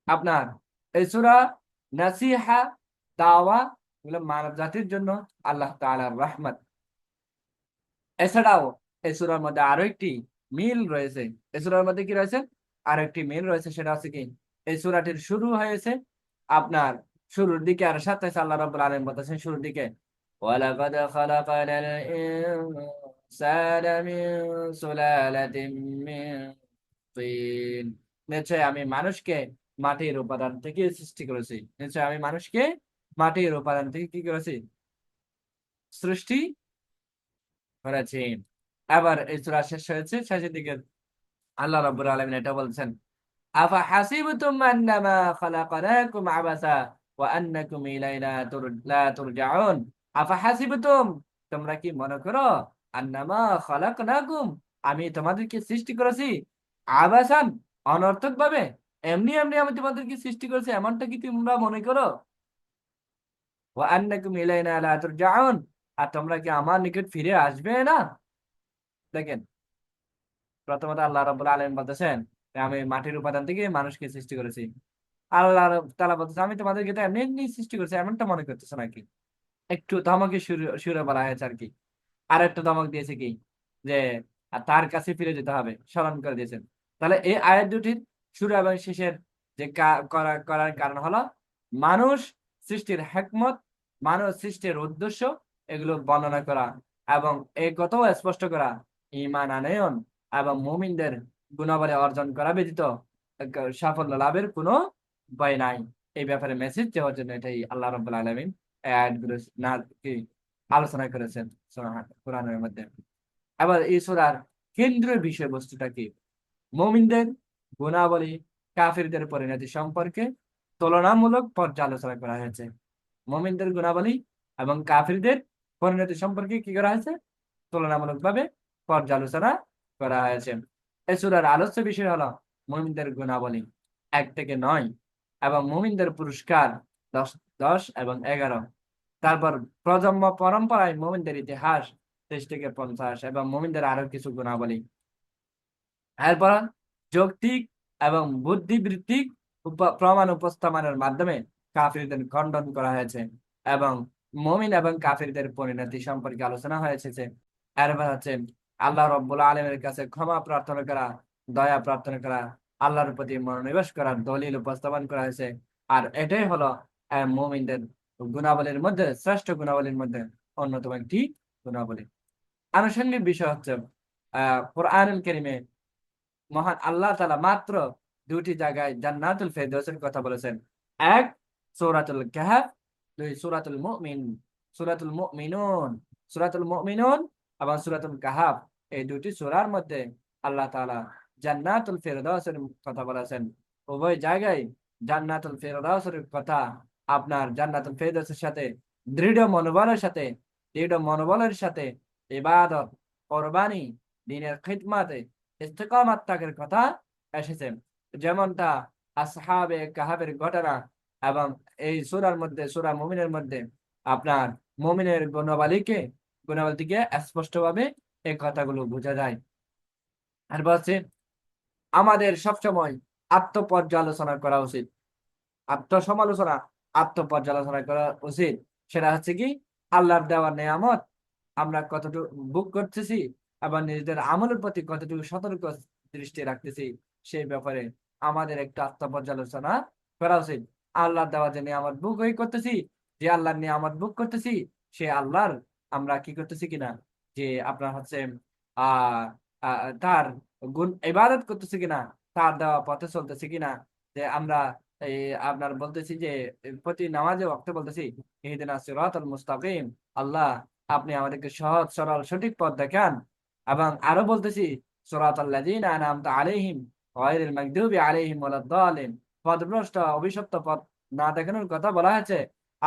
আপনার এই সূরা নাসিহা, দাওয়া, এগুলো মানব জাতির জন্য আল্লাহ তাআলার রহমত। এছাড়াও এই সূরার মধ্যে আরো একটি মিল রয়েছে। এই সূরার মধ্যে কি রয়েছে? আরো একটি মিল রয়েছে, সেটা হচ্ছে কি এই সূরাটির শুরু হয়েছে আপনার শুরুর দিকে, আর সাথে আল্লাহ রাব্বুল আলামিন বলতেছেন শুরুর দিকে ওয়ালাকাদ খালাকানাল ইনসানা মিন সুলালাতিন মিন তিন, নিশ্চয় আমি মানুষকে মাটির উপাদান থেকে সৃষ্টি করেছি। নিশ্চয় আমি মানুষকে মাটির উপাদান থেকে কি করেছি? সৃষ্টি করেছি। আবার এই সূরা শেষ হয়েছে, শেষের দিকে আল্লাহ রাব্বুল আলামিন এটা বলছেন আফা হাসিবতুম আন্নামা খালাকনাকুম আবাসা ওয়া আন্নাকুম ইলাইনা লা তুরজাউন। আফা হাসিবতুম, তোমরা কি মনে করো, আন্নামা খালাকনাকুম, আমি তোমাদেরকে সৃষ্টি করেছি আবাসান, অনর্থক ভাবে, এমনি এমনি আমি তোমাদেরকে সৃষ্টি করেছি, এমনটা কি তোমরা মনে করো? ওয়া আন্নাকুম ইলাইনা লা তুরজাউন, আর তোমরা কি আমার নিকট ফিরে আসবে না? দেখেন, প্রথমত আল্লাহ রাব্বুল আলামিন বলতেছেন যে আমি মাটির উপাদান থেকে মানুষকে সৃষ্টি করেছি। আল্লাহ তাআলা বলতেছে আমি তোমাদেরকে তো এমনি এমনি সৃষ্টি করেছি, এমনটা মনে করতেছো নাকি? একটু ধমকে সুরে সুরে বলা হয়েছে আর কি। আর একটা ধমক দিয়েছে কি যে তার কাছে ফিরে যেতে হবে, স্মরণ করে দিয়েছেন। তাহলে এই আয়াত দুটির শুরু এবং শেষের যে করার কারণ হলো মানুষ সৃষ্টির হিকমত, মানুষ সৃষ্টির উদ্দেশ্য এগুলো বর্ণনা করা এবং এই কথাও স্পষ্ট করা ঈমান আনয়ন এবং মুমিনদের গুণাবলী অর্জন করা ব্যতীত সাফল্য লাভের কোনো উপায় নাই। এই ব্যাপারে মেসেজ দেওয়ার জন্য এটাই আল্লাহ রাব্বুল আলামিন আয়াতগুলো না কি আলোচনা করেছেন কোরআনের মধ্যে। আবার এই সূরার কেন্দ্রীয় বিষয়বস্তুটা কি? মুমিনদের গুণাবলী কাফিরদের পরিণতি সম্পর্কে তুলনামূলক পর্যালোচনা করা হয়েছে। মুমিনদের গুণাবলী এবং কাফিরদের পরিণতি সম্পর্কে কি করা হয়েছে? তুলনামূলকভাবে পর্যালোচনা করা হয়েছে। এই সূরার আলোচ্য বিষয় হলো মুমিনদের গুণাবলী 1 থেকে 9 এবং মুমিনদের পুরস্কার 10 10 এবং 11। তারপর প্রজন্ম পরম্পরায় মুমিনদের ইতিহাস 23 থেকে 50 এবং মুমিনদের আরো কিছু গুণাবলী। এরপর যৌক্তিক এবং বুদ্ধিবৃত্তিক প্রমাণ উপস্থাপনের মাধ্যমে কাফিরদের খণ্ডন করা হয়েছে এবং মুমিন এবং কাফিরদের পরিণতি সম্পর্কে আলোচনা হয়েছে। এরপর হচ্ছে আল্লাহ রাব্বুল আলামিনের কাছে ক্ষমা প্রার্থনা করা, দয়া প্রার্থনা করা, আল্লাহর প্রতি মনোনিবেশ করার দলিল উপস্থাপন করা হয়েছে। আর এটাই হলো মুমিনদের গুণাবলীর মধ্যে শ্রেষ্ঠ গুণাবলীর মধ্যে অন্যতম একটি গুণাবলী। আনুষঙ্গিক বিষয় হচ্ছে কোরআনুল কারীমে মহান আল্লাহ তাআলা মাত্র 2টি জায়গায় জান্নাতুল ফেরদৌসের কথা বলেছেন। এক সূরাতুল কাহফ, 2 সূরাতুল মুমিন, সূরাতুল মুমিনুন, সূরাতুল মুমিনুন এবং সূরাতুল কাহফ। এই 2টি সূরার মধ্যে আল্লাহ তাআলা জান্নাতুল ফেরদৌসের কথা বলেছেন। উভয় জায়গায় জান্নাতুল ফেরদৌসের কথা আপনার জান্নাতুল ফেরদৌসের সাথে দৃঢ় মনোবলের সাথে ইবাদত, কুরবানি, দ্বীনের খিদমতে ইস্তেকামাত ত্যাগের কথা এসেছে। যেমনটা আসহাবে কাহাফের ঘটনা এবং এই সূরার মধ্যে সূরা মুমিনের মধ্যে আপনার মুমিনের গুণাবলী থেকে স্পষ্টভাবে এই কথাগুলো বোঝা যায়। আর বলছে আমাদের সবসময় আত্মপর্যালোচনা করা উচিত, আত্মসমালোচনা, আত্মপর্যালোচনা করা উচিত। সেটা হচ্ছে কি আল্লাহর দেওয়া নেয়ামত আমরা কতটুকু ভোগ করতেছি এবং নিজেদের আমলের প্রতি কতটুকু সতর্ক দৃষ্টি রাখতেছি সেই ব্যাপারে আমাদের একটু আত্মপর্যালোচনা করা উচিত। আল্লাহর দেওয়া যে নিয়ামত ভোগ করতেছি, যে আল্লাহর নিয়ামত ভোগ করতেছি সে আল্লাহর আমরা কি করতেছি কিনা, যে আপনার হচ্ছে আহ তার গুণ ইবাদত করতেছি কিনা, তার দেওয়া পথে চলতেছি কিনা। যে আমরা এই আপনার বলতেছি যে প্রতি নামাজে ওয়াক্তে বলতেছি ইহদিনাস সিরাতাল মুস্তাকিম, আল্লাহ আপনি আমাদেরকে সহজ সরল সঠিক পথ দেখান। এবং আরো বলতেছি সিরাতাল্লাযীনা আনআমতা আলাইহিম গায়রিল মাগদুবি আলাইহিম ওয়ালাদ-দালিন, পথভ্রষ্ট অভিশপ্ত পথ না দেখানোর কথা বলা হয়েছে।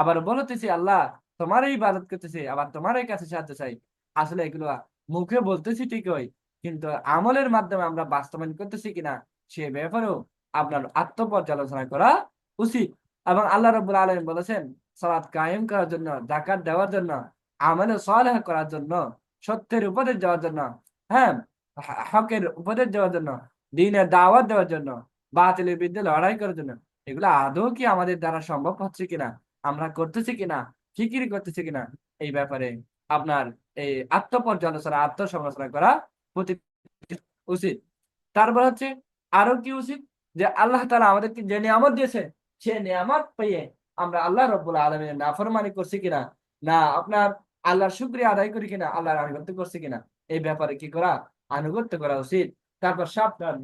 আবার বলতেছি আল্লাহ তোমারই ইবাদত করতেছি, আবার তোমারই কাছে সাহায্য চাই। আসলে এগুলো মুখে বলতেছি ঠিকই, কিন্তু আমলের মাধ্যমে আমরা বাস্তবায়ন করতেছি কিনা সে ব্যাপারেও আপনার আত্মপর্যালোচনা করা উচিত। এবং আল্লাহ রাব্বুল আলামিন বলেছেন সালাত কায়েম করার জন্য, যাকাত দেওয়ার জন্য, আমলে সালেহ করার জন্য, সত্যের উপদেশ দেওয়ার জন্য, হ্যাঁ হকের উপদেশ দেওয়ার জন্য, দ্বীনের দাওয়াত দেওয়ার জন্য, বাতিলের বিরুদ্ধে লড়াই করার জন্য, এগুলো আদৌ কি আমাদের দ্বারা সম্ভব হচ্ছে কিনা, আমরা করতেছি কিনা, ফিকির করতেছি কিনা, এই ব্যাপারে আপনার এই আত্মসমালোচনা করা উচিত। তারপর হচ্ছে আরো কি উচিত, যে আল্লাহ তাআলা আমাদেরকে যে নিয়ামত দিয়েছে সে নিয়ামত পেয়ে আমরা আল্লাহ রাব্বুল আলামিনের নাফরমানি করছি কিনা, না আপনার আল্লাহর শুকরিয়া আদায় করি কিনা, আল্লাহর আনুগত্য করছি কিনা, এই ব্যাপারে কি করা, আনুগত্য করা উচিত। তারপর সাবধান,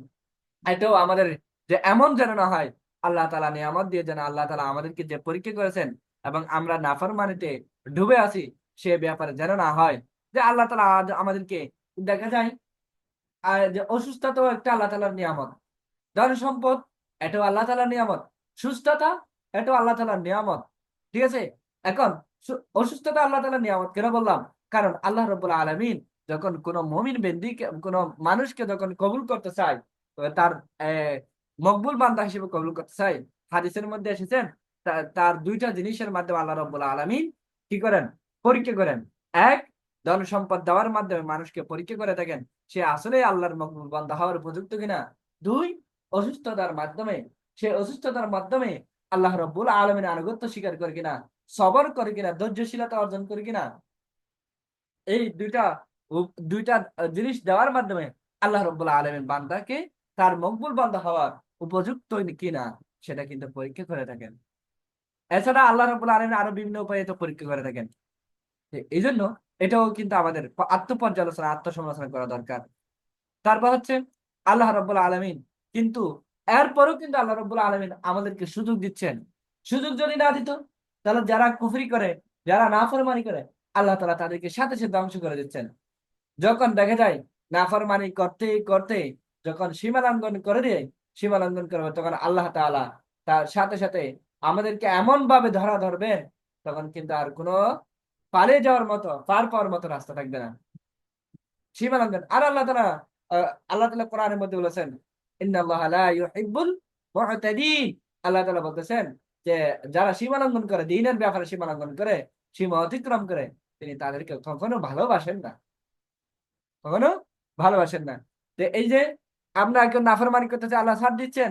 এটাও আমাদের যে এমন যেন না হয় আল্লাহ তাআলা নিয়ামত দিয়ে যেন আল্লাহ তাআলা আমাদেরকে যে পরীক্ষা করেছেন এবং আমরা নাফরমানিতে ডুবে আছি সে ব্যাপারে যেন না হয়। যে আল্লাহ তাআলা আমাদেরকে দেখা যায় আর যে অসুস্থতাও একটা আল্লাহ তাআলার নিয়ামত, ধন সম্পদ এটাও আল্লাহ তাআলার নিয়ামত, সুস্থতা এটাও আল্লাহ তাআলার নিয়ামত। ঠিক আছে, এখন অসুস্থতা আল্লাহ তাআলার নিয়ামত কেন বললাম, কারণ আল্লাহ রাব্বুল আলামিন যখন কোন মুমিন বান্দাকে কোন মানুষকে যখন কবুল করতে চায়, তো তার মকবুল বান্দা হিসেবে কবুল করতে চায়, হাদিসের মধ্যে এসেছেন তার 2টা জিনিসের মাধ্যমে আল্লাহ রাব্বুল আলামিন কি করেন, পরীক্ষা করেন। এক, ধন সম্পদ দেওয়ার মাধ্যমে মানুষকে পরীক্ষা করে থাকেন সে আসলে আল্লাহর মকবুল বান্দা হওয়ার উপযুক্ত কিনা। 2, অসুস্থতার মাধ্যমে আল্লাহ রাব্বুল আলামিনের আনুগত্য স্বীকার করে কিনা, সবর করে কিনা, ধৈর্যশীলতা অর্জন করে কিনা। এই দুইটা জিনিস দেওয়ার মাধ্যমে আল্লাহ রাব্বুল আলামিন বান্দাকে তার মকবুল বান্দা হওয়ার উপযুক্ত কিনা সেটা কিন্তু পরীক্ষা করে থাকেন। এছাড়া আল্লাহ রাব্বুল আলামিন আরো বিভিন্ন উপায়ে তো পরীক্ষা করে থাকেন। এই জন্য এটাও কিন্তু আমাদের আত্মপর্যালোচনা আত্মসমালোচনা করা দরকার। তারপর হচ্ছে আল্লাহ রাব্বুল আলামিন কিন্তু এরপরও কিন্তু আল্লাহ রাব্বুল আলামিন আমাদেরকে সুযোগ দিচ্ছেন। সুযোগ যদি না দিত তাহলে যারা কুফরি করে, যারা নাফরমানি করে, আল্লাহ তাআলা তাদেরকে সাথে সাথে ধ্বংস করে দিচ্ছেন। যখন দেখা যায় নাফরমানি করতে করতে যখন সীমা লঙ্ঘন করে দিয়ে সীমা লঙ্ঘন করবে, তখন আল্লাহ তাআলা তার সাথে সাথে আমাদেরকে এমন ভাবে ধরা ধরবেন, তখন কিন্তু আর কোনো পালিয়ে যাওয়ার মতো, পার পাওয়ার মতো রাস্তা থাকবে না। সীমা লঙ্ঘন আর আল্লাহ তাআলা কোরআনের মধ্যে বলেছেন, ইন্নাল্লাহা লা ইউহিব্বুল মুতাদিন। আল্লাহ তাআলা বলতেছেন যে যারা সীমা লঙ্ঘন করে, দ্বীনের ব্যাপারে সীমা লঙ্ঘন করে, সীমা অতিক্রম করে, তিনি তাদেরকে কখনো ভালোবাসেন না, কখনো ভালোবাসেন না। তো এই যে আমরা কেউ নাফরমানি করতেছে, আল্লাহ ছাড় দিচ্ছেন।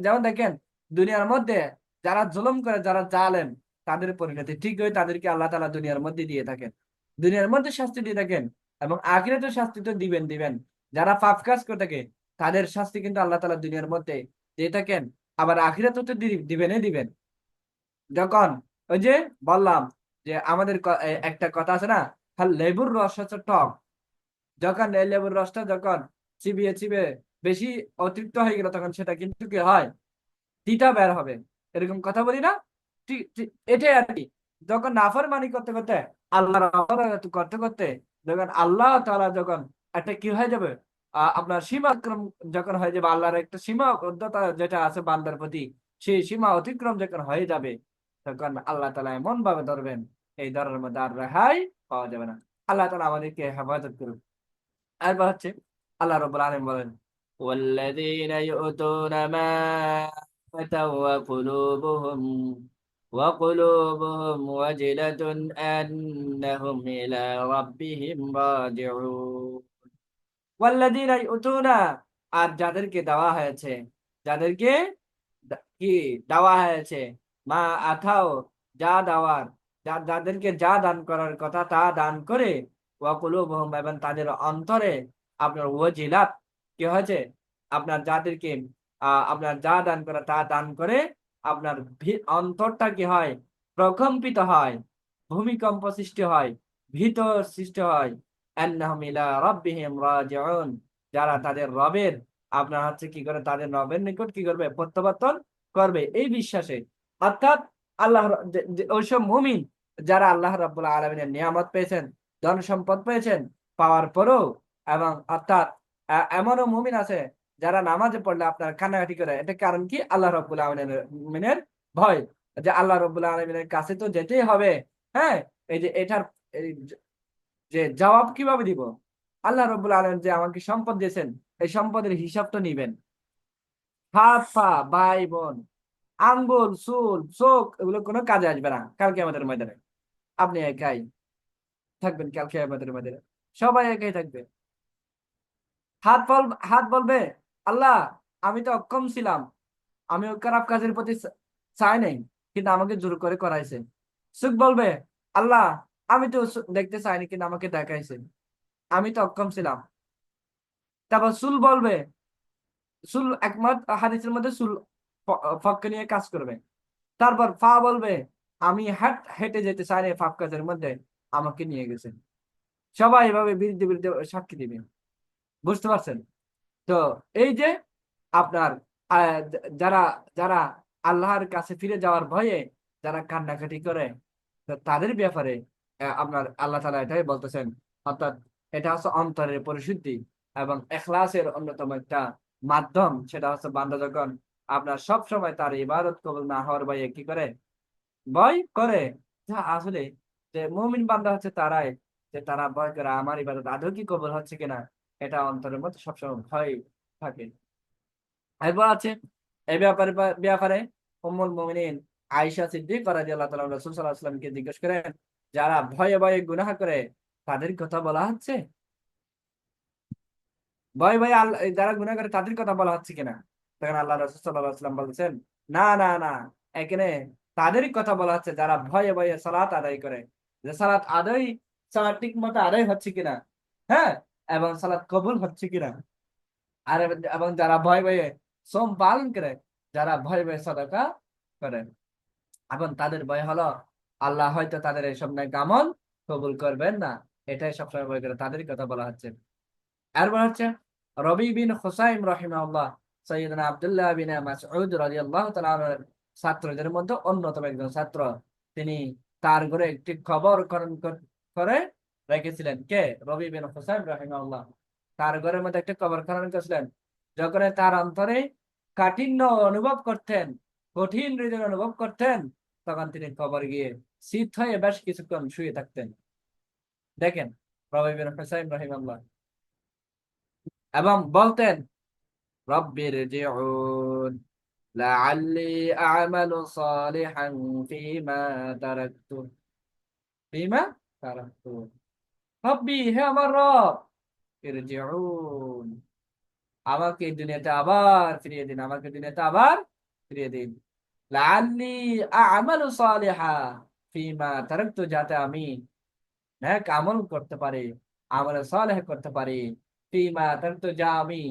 যেমন দেখেন দুনিয়ার মধ্যে যারা জুলুম করে, যারা জালেম, তাদের পরিণতি ঠিক হয়ে তাদেরকে আল্লাহ তাআলা দুনিয়ার মধ্যে দিয়ে থাকেন, দুনিয়ার মধ্যে শাস্তি দিয়ে থাকেন, এবং আখিরাতেও শাস্তি তো দিবেন দিবেন। যারা পাপ কাজ করে থাকে তাদের শাস্তি কিন্তু আল্লাহ তাআলা দুনিয়ার মধ্যে দিয়ে থাকেন, আবার আখিরাতেও তো দিবেনই দিবেন। যখন ওই যে বললাম যে আমাদের একটা কথা আছে না, লেবুর রস হচ্ছে টক, যখন এই লেবুর রসটা যখন চিবিয়ে চিবিয়ে বেশি অতিরিক্ত হয়ে গেল, তখন সেটা কিন্তু কি হয়, তিতা বের হবে। এরকম কথা বলি না? ঠিক ঠিক এটাই আর কি। যখন নাফরমানি করতে করতে, আল্লাহর অপরাধ করতে করতে, যখন আল্লাহ তাআলা যখন একটা কি হয়ে যাবে, আপনার সীমাক্রম যখন হয়ে যাবে, আল্লাহর একটা সীমাবদ্ধতা যেটা আছে বান্দার প্রতি, সেই সীমা অতিক্রম যখন হয়ে যাবে, তখন আল্লাহ তাআলা এমন ভাবে ধরবেন, এই ধরার মধ্যে আর রেহাই পাওয়া যাবে না। আল্লাহ তাআলা আমাদেরকে হেফাজত করুন। এরপর হচ্ছে আল্লাহ রাব্বুল আলামিন বলেন, ওয়াল্লাযীনা ইউতুনা মা আতাও ওয়া কুলুবুহুম ওয়াজিলাতুন আন্নাহুম ইলা রাব্বিহিম রাজিউন। ওয়াল্লাযীনা ইউতুনা, আর যাদেরকে দেওয়া হয়েছে, যাদেরকে কি দেওয়া হয়েছে, মা আথাও, যা দেওয়ার, যাদেরকে যা দান করার কথা তা দান করে, ওয়াকুলুবুহুম, এবং তাদের অন্তরে আপনার ওয়াজিলাত কি হয়েছে, আপনার যাদেরকে আপনার যা দান করা তা দান করে, আপনার অন্তরটা কি হয়, প্রকম্পিত হয়, ভূমিকম্প সৃষ্টি হয়, ভীত সৃষ্টি হয়। আন্নাহুম ইলা রাব্বিহিম রাজিউন, যারা তাদের রবের আপনার হচ্ছে কি করে, তাদের রবের নিকট কি করবে, প্রত্যাবর্তন করবে এই বিশ্বাসে। অর্থাৎ আল্লাহ ওইসব মুমিন যারা আল্লাহ রাব্বুল আলামিনের নিয়ামত পেয়েছেন, ধন সম্পদ পেয়েছেন, পাওয়ার পরেও, এবং অর্থাৎ এমনও মুমিন আছে যারা নামাজে পড়লে আপনার কান্নাকাটি করে, এটা কারণ কি, আল্লাহ রাব্বুল আলামিনের ভয়, যে আল্লাহ রাব্বুল আলামিনের কাছে তো যেতেই হবে। হ্যাঁ, এই যে এটার এই যে জবাব কিভাবে দিব, আল্লাহ রাব্বুল আলামিন যে আমাকে সম্পদ দিয়েছেন, এই সম্পদের হিসাব তো নিবেন। হাত পা, ভাই বোন, আঙ্গুল, চুল, চোখ, এগুলো কোনো কাজে আসবে না কালকে আমাদের ময়দানে। আপনি একাই থাকবেন কালকে আমাদের ময়দানে, সবাই একাই থাকবে। হাত বলবে, আল্লাহ আমি তো অক্ষম ছিলাম, আমি ওই খারাপ কাজের প্রতি চাই নাই, কিন্তু আমাকে জোর করে করাইছে। চোখ বলবে, আল্লাহ আমি তো দেখতে চাইনি, কিন্তু আমাকে দেখাইছে, আমি তো অক্ষম ছিলাম। তারপর চুল বলবে, চুল একমত হাদিসের মধ্যে চুল ফককে নিয়ে কাজ করবে। তারপর পা বলবে, আমি হেঁটে যেতে চাই না পাপ কাজের মধ্যে, আমাকে নিয়ে গেছে। সবাই এভাবে বিরুদ্ধে বিরুদ্ধে সাক্ষী দিবে। বুঝতে পারছেন? তো এই যে আপনার যারা যারা আল্লাহর কাছে ফিরে যাওয়ার ভয়ে যারা কান্নাকাটি করে, তো তাদের ব্যাপারে আপনার আল্লাহ তাআলা এটাই বলতেছেন। অর্থাৎ এটা হচ্ছে অন্তরের পরিশুদ্ধি এবং এখলাসের অন্যতম একটা মাধ্যম। সেটা হচ্ছে বান্দা যখন আপনার সব সময় তার ইবাদত কবুল না হওয়ার ভয়ে কি করে, ভয় করে। যা আসলে যে মুমিন বান্দা হচ্ছে তারাই, যে তারা ভয় করে আমার ইবাদত আদৌ কি কবুল হচ্ছে কিনা, এটা অন্তরের মধ্যে সবসময় ভয় থাকে। এরপর আছে এই ব্যাপারে ব্যাপারে উম্মুল মুমিনিন আয়েশা সিদ্দিকা রাদিয়াল্লাহু তাআলা রাসূল সাল্লাল্লাহু আলাইহি ওয়াসাল্লামকে জিজ্ঞেস করেন, যারা ভয়ে ভয়ে গুনাহ করে তাদের কথা বলা হচ্ছে, ভয়ে ভয়ে যারা গুনাহ করে তাদের কথা বলা হচ্ছে কিনা? তখন আল্লাহ রাসূল সাল্লাল্লাহু আলাইহি ওয়াসাল্লাম বলেছেন, না না না, এখানে তাদেরই কথা বলা হচ্ছে যারা ভয়ে ভয়ে সালাত আদায় করে, যে সালাত ঠিক মতো আদায় হচ্ছে কিনা, হ্যাঁ, এবং সালাত কবুল হচ্ছে কিনা। আর এবং যারা ভয় ভয়ে শ্রম পালন করে, যারা ভয় ভয়ে সাদাকা করে, এবং তাদের ভয় হলো আল্লাহ হয়তো তাদের এইসব নেক আমল কবুল করবেন না, এটাই সবসময় ভয় করে, তাদের কথা বলা হচ্ছে। এরপর হচ্ছে রবি বিন হুসাইম রহিমাহুল্লাহ, সৈয়দনা আব্দুল্লাহ বিন মাসউদ রাদিয়াল্লাহু তাআলা আনহুর ছাত্রদের মধ্যে অন্যতম একজন ছাত্র। তিনি তার ঘরে একটি খবর করে রেখেছিলেন। কে? রবি বিন হুসাইম রহিমাহুল্লাহ তার ঘরের মধ্যে একটা কবর খনন করেছিলেন। যখন তার অন্তরে কাঠিন্য অনুভব করতেন, কঠিন হৃদয় অনুভব করতেন, তখন তিনি কবর গিয়ে শীত হয়ে বেশ কিছুক্ষণ শুয়ে থাকতেন। দেখেন, রবি বিন হুসাইম রহিমাহুল্লাহ, এবং বলতেন রব্বির জিউন লাআল্লি আ'মালু সালিহান ফীমা তারাকতু ফীমা তারাকতু রব্বি, হে আমার রব, ইরজিউন, আমাকে এই দুনিয়াতে আবার ফিরিয়ে দিন, আমাকে দুনিয়াতে আবার ফিরিয়ে দিন। লাআল্লি আ'মালু সালিহা ফীমা তারাকতু, যাতে আমি নেক আমল করতে পারি, আমল সালেহ করতে পারি। ফিমা তারাকতু, যা আমি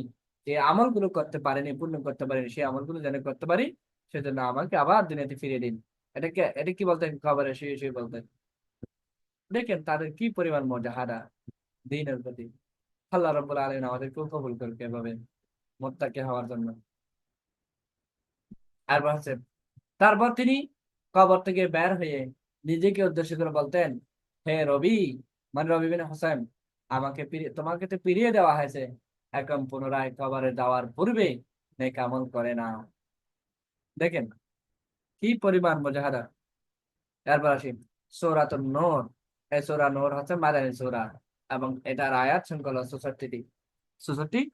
যে আমলগুলো করতে পারিনি, পূর্ণ করতে পারিনি, সেই আমলগুলো যেন করতে পারি, সেজন্য আমাকে আবার দুনিয়াতে ফিরিয়ে দিন। এটা কি বলতেন? খবরে শুয়ে শুয়ে বলতেন। দেখেন তাদের কি পরিমাণ মুজাহাদা দ্বীনের প্রতি। আল্লাহ রাব্বুল আলামিন আমাদেরকেও কবুল করুক এভাবে মুত্তাকি হওয়ার জন্য। আর বলছে, তারপর তিনি কবর থেকে বের হয়ে নিজেকে উদ্দেশ্য করে বলতেন, হে রবি, মানে রবি বিন হোসেন, তোমাকে তো ফিরিয়ে দেওয়া হয়েছে, এখন পুনরায় কবরে যাওয়ার পূর্বে নেক আমল করে না। দেখেন কি পরিমাণ মুজাহাদা। এরপর আসি সূরাতুন নূর। এই সূরা নূর হচ্ছে মাদানী সূরা, এবং এটার আয়াত সংখ্যা হলো 64টি, 64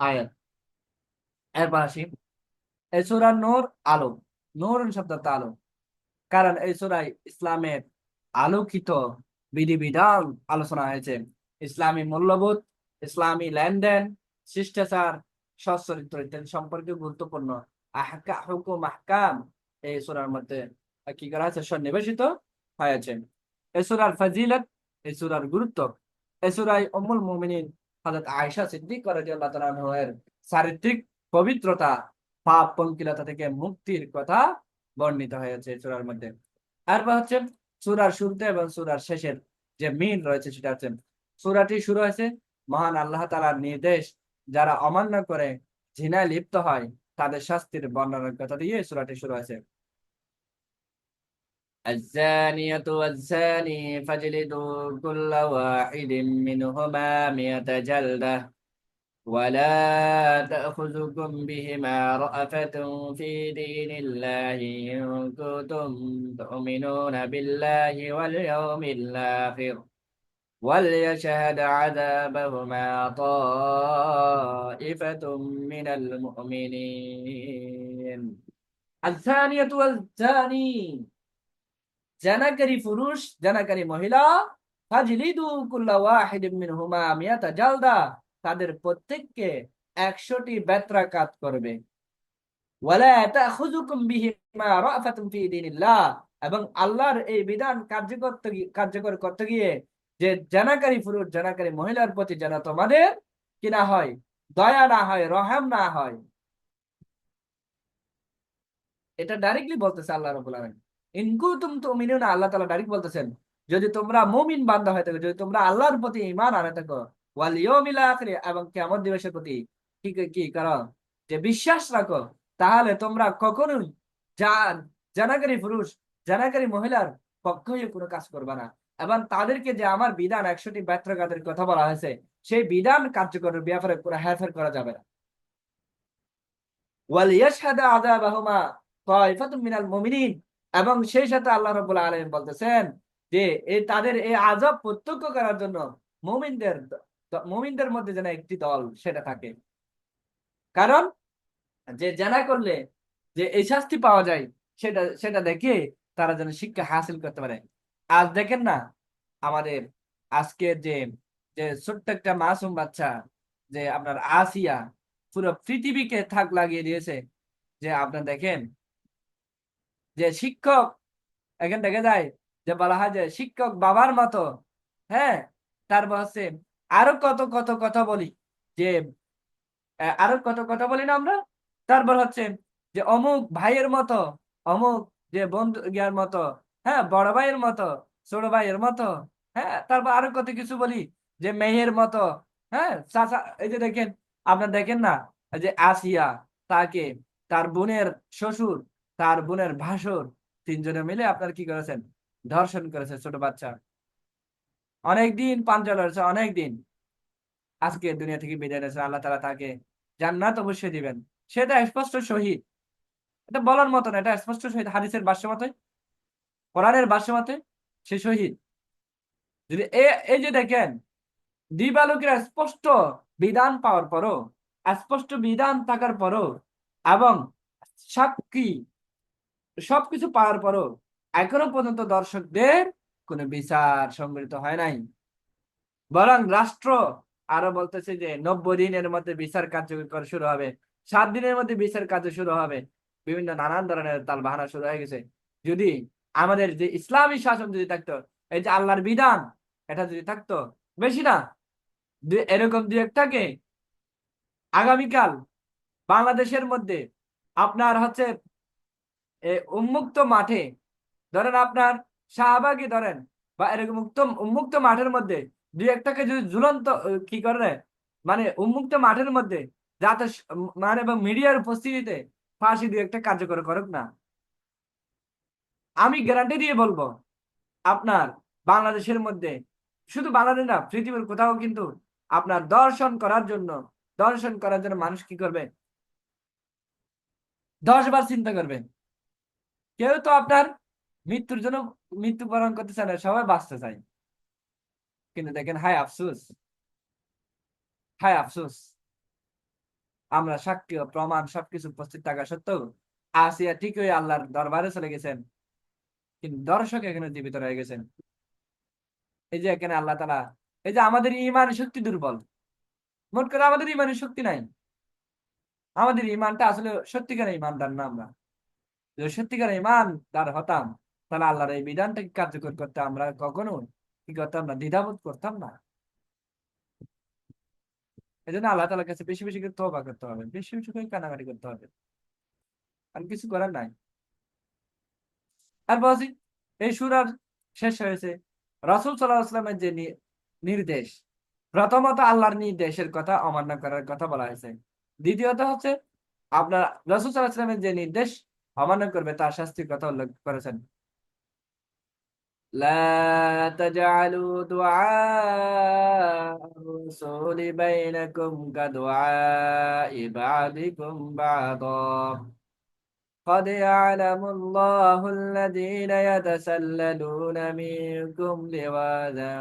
আয়াত। এরপর আসি এই সূরা নূর, আলো, নূর শব্দটা আলো, কারণ এই সূরায় ইসলামের আলোকিত বিধিবিধান আলোচনা হয়েছে। ইসলামী মূল্যবোধ, ইসলামী লেনদেন, শিষ্টাচার, সচ্চরিত্র ইত্যাদি সম্পর্কে গুরুত্বপূর্ণ হুকুম আহকাম এই সূরার মধ্যে কি করা হয়েছে? সন্নিবেশিত হয়েছে। এই সূরার ফজিলত, এই সূরার গুরুত্ব, এই সূরায় উম্মুল মুমিনিন হযরত আয়েশা সিদ্দিকা রাদিয়াল্লাহু তাআলা আনহার চারিত্রিক পবিত্রতা, পাপ পঙ্কিলতা থেকে মুক্তির কথা বর্ণিত হয়েছে এই সূরার মধ্যে। তারপর হচ্ছে সূরার শুরুতে এবং সূরার শেষের যে মিল রয়েছে সেটা হচ্ছে, সূরাটি শুরু হয়েছে মহান আল্লাহ তাআলার নির্দেশ, যারা অমান্য করে, জিনায় লিপ্ত হয়, তাদের শাস্তির বর্ণনার কথা দিয়ে সূরাটি শুরু হয়েছে। الزانية والزاني فاجلدوا كل واحد منهما 100 جلدة ولا تأخذكم بهما رأفة في دين الله إن كنتم تؤمنون بالله واليوم الآخر وليشهد عذابهما طائفة من المؤمنين। الزانية والزاني، জানাকারী পুরুষ, জানাকারী মহিলা, ফাজলিদু কুল্লা ওয়াহিদিন মিনহুমা মিয়াতা জালদা, তাদের প্রত্যেককে 100টি বেত্রাঘাত করবে। ওয়ালা তাখুযুকুম বিহিমা রাফাতুন ফি দীনিল্লাহ, এবং আল্লাহর এই বিধান কার্যকর করতে গিয়ে যে জানাকারী পুরুষ, জানাকারী মহিলার প্রতি যেন তোমাদের কি না হয়? দয়া না হয়, রহম না হয়। এটা ডাইরেক্টলি বলতেছে আল্লাহ রাব্বুল আলামিন। ইন কুনতুম তুমিনুনা, আল্লাহ তাআলা ডাইরেক্ট বলতেছেন, যদি তোমরা মুমিন বান্দা হয়ে থাকো, যদি তোমরা আল্লাহর প্রতি ঈমান আনে থাকো, ওয়াল ইয়াউমিল আখির, এবং কিয়ামত দিবসের প্রতি কি কি করো, যে বিশ্বাস রাখো, তাহলে তোমরা কখনোই জান জানাকারী পুরুষ, জানাকারী মহিলার পক্ষে হয়ে কোনো কাজ করবে না। এবং তাদেরকে যে আমার বিধান 100টি ব্যত্রাঘাতের কথা বলা হয়েছে, সেই বিধান কার্যকরের ব্যাপারে কোনো হেরফের করা যাবে না। ওয়ালিয়াশহাদা আযাবাহুমা তায়ফাতুম মিনাল মুমিনিন, এবং সেই সাথে আল্লাহ রাব্বুল আলামিন বলতেছেন যে এই তাদের এই আযাব প্রত্যক্ষ করার জন্য মুমিনদের মধ্যে যেন একটি দল সেটা থাকে। কারণ যে জেনা করলে যে এই শাস্তি পাওয়া যায়, সেটা সেটা দেখে তারা যেন শিক্ষা হাসিল করতে পারে। আজ দেখেন না, আমাদের আজকের যে যে ছোট্ট একটা মাসুম বাচ্চা, যে আপনার আসিয়া, পুরো পৃথিবীকে থাক লাগিয়ে দিয়েছে। যে আপনার দেখেন যে শিক্ষক, এখন দেখা যায় যে বলা হয় যে শিক্ষক বাবার মতো। হ্যাঁ, তারপর হচ্ছে আরো কত কত কথা বলি, যে আরো কত কথা বলি না আমরা। তারপর হচ্ছে যে অমুক ভাইয়ের মতো, অমুক যে বন্ধু ইয়ার মতো, হ্যাঁ, বড় ভাইয়ের মতো, ছোট ভাইয়ের মতো, হ্যাঁ, তারপর আরো কত কিছু বলি, যে মেয়ের মতো। হ্যাঁ, চাচা, এই যে দেখেন, আপনার দেখেন না, এই যে আসিয়া, তাকে, তার বোনের শ্বশুর, তার বোনের ভাসুর, তিনজনে মিলে আপনার কি করেছেন, ধর্ষণ করেছে ছোট বাচ্চা। অনেক দিন পাঞ্জা লড়েছে, অনেক দিন। আজকে দুনিয়া থেকে বিদায় নিয়েছে, আল্লাহ তাআলা তাকে জান্নাত অবশ্যই দিবেন। সেটা স্পষ্ট শহীদ, এটা বলার মতো না, এটা স্পষ্ট শহীদ, হাদিসের ভাষ্য মতে, কোরআনের ভাষ্য মতে সে শহীদ। যদি এই যে দেখেন, দিবালোকের স্পষ্ট বিধান পাওয়ার পরও, স্পষ্ট বিধান থাকার পরও, এবং সাক্ষী সবকিছু পাওয়ার পরও এখনো পর্যন্ত দর্শকদের কোনো বিচার সংগঠিত হয় নাই। বরং রাষ্ট্র আরো বলতেছে যে 90 দিনের মধ্যে বিচার কার্যকর শুরু হবে, 7 দিনের মধ্যে বিচার কার্য শুরু হবে। বিভিন্ন নানান ধরনের তাল বাহানা শুরু হয়ে গেছে। যদি আমাদের যে ইসলামী শাসন যদি থাকতো, এই যে আল্লাহর বিধান, এটা যদি থাকতো, বেশি না, এরকম দু একটাকে আগামীকাল বাংলাদেশের মধ্যে আপনার হচ্ছে উন্মুক্ত মাঠে, ধরেন আপনার শাহবাগই ধরেন, বা এরকম উন্মুক্ত মাঠের মধ্যে দুই একটাকে যদি ঝুলন্ত কি করে, মানে উন্মুক্ত মাঠের মধ্যে, যাতে মানে এবং মিডিয়ার উপস্থিতিতে ফাঁসি দুই একটা কার্যকর করুক না, আমি গ্যারান্টি দিয়ে বলবো, আপনার বাংলাদেশের মধ্যে, শুধু বাংলাদেশ না, পৃথিবীর কোথাও কিন্তু আপনার দর্শন করার জন্য মানুষ কি করবে, 10 বার চিন্তা করবে। কেউ তো আপনার মৃত্যুর জন্য মৃত্যুবরণ করতে চায় না, সবাই বাঁচতে চায়। কিন্তু দেখেন, হায় আফসোস, হায় আফসোস, আমরা সাক্ষ্য প্রমাণ সবকিছু উপস্থিত থাকা সত্ত্বেও আসিয়া ঠিকই আল্লাহর দরবারে চলে গেছেন, কিন্তু দর্শক এখানে জীবিত রয়ে গেছেন। এই যে এখানে আল্লাহ তাআলা, এই যে আমাদের ইমান শক্তি দুর্বল, মোট করে আমাদের ইমানের শক্তি নাই। আমাদের ইমানটা আসলে সত্যিকার ইমানদার না আমরা। যদি সত্যিকার ইমানদার হতাম, তাহলে আল্লাহর এই বিধানটাকে কার্যকর করতে আমরা কখনো কি করতাম না, দ্বিধাবোধ করতাম না। এই জন্য আল্লাহ তাআলার কাছে বেশি বেশি করে তওবা করতে হবে, বেশি বেশি করে কান্নাকাটি করতে হবে, আর কিছু করার নাই। আর বলছি, এই সূরার শেষ হয়েছে রাসূল সাল্লাল্লাহু আলাইহি ওয়াসাল্লামের যে নির্দেশ, প্রথমত আল্লাহর নির্দেশের কথা অমান্য করার কথা বলা হয়েছে। দ্বিতীয়ত হচ্ছে আপনার রাসূল সাল্লাল্লাহু আলাইহি ওয়াসাল্লামের যে নির্দেশ অমান্য করবে তার শাস্তির কথা উল্লেখ করেছেন। لا تجعلوا دعاء الرسول بينكم كدعاء بعضكم بعضا قد يعلم الله الذين يتسللون منكم لواذا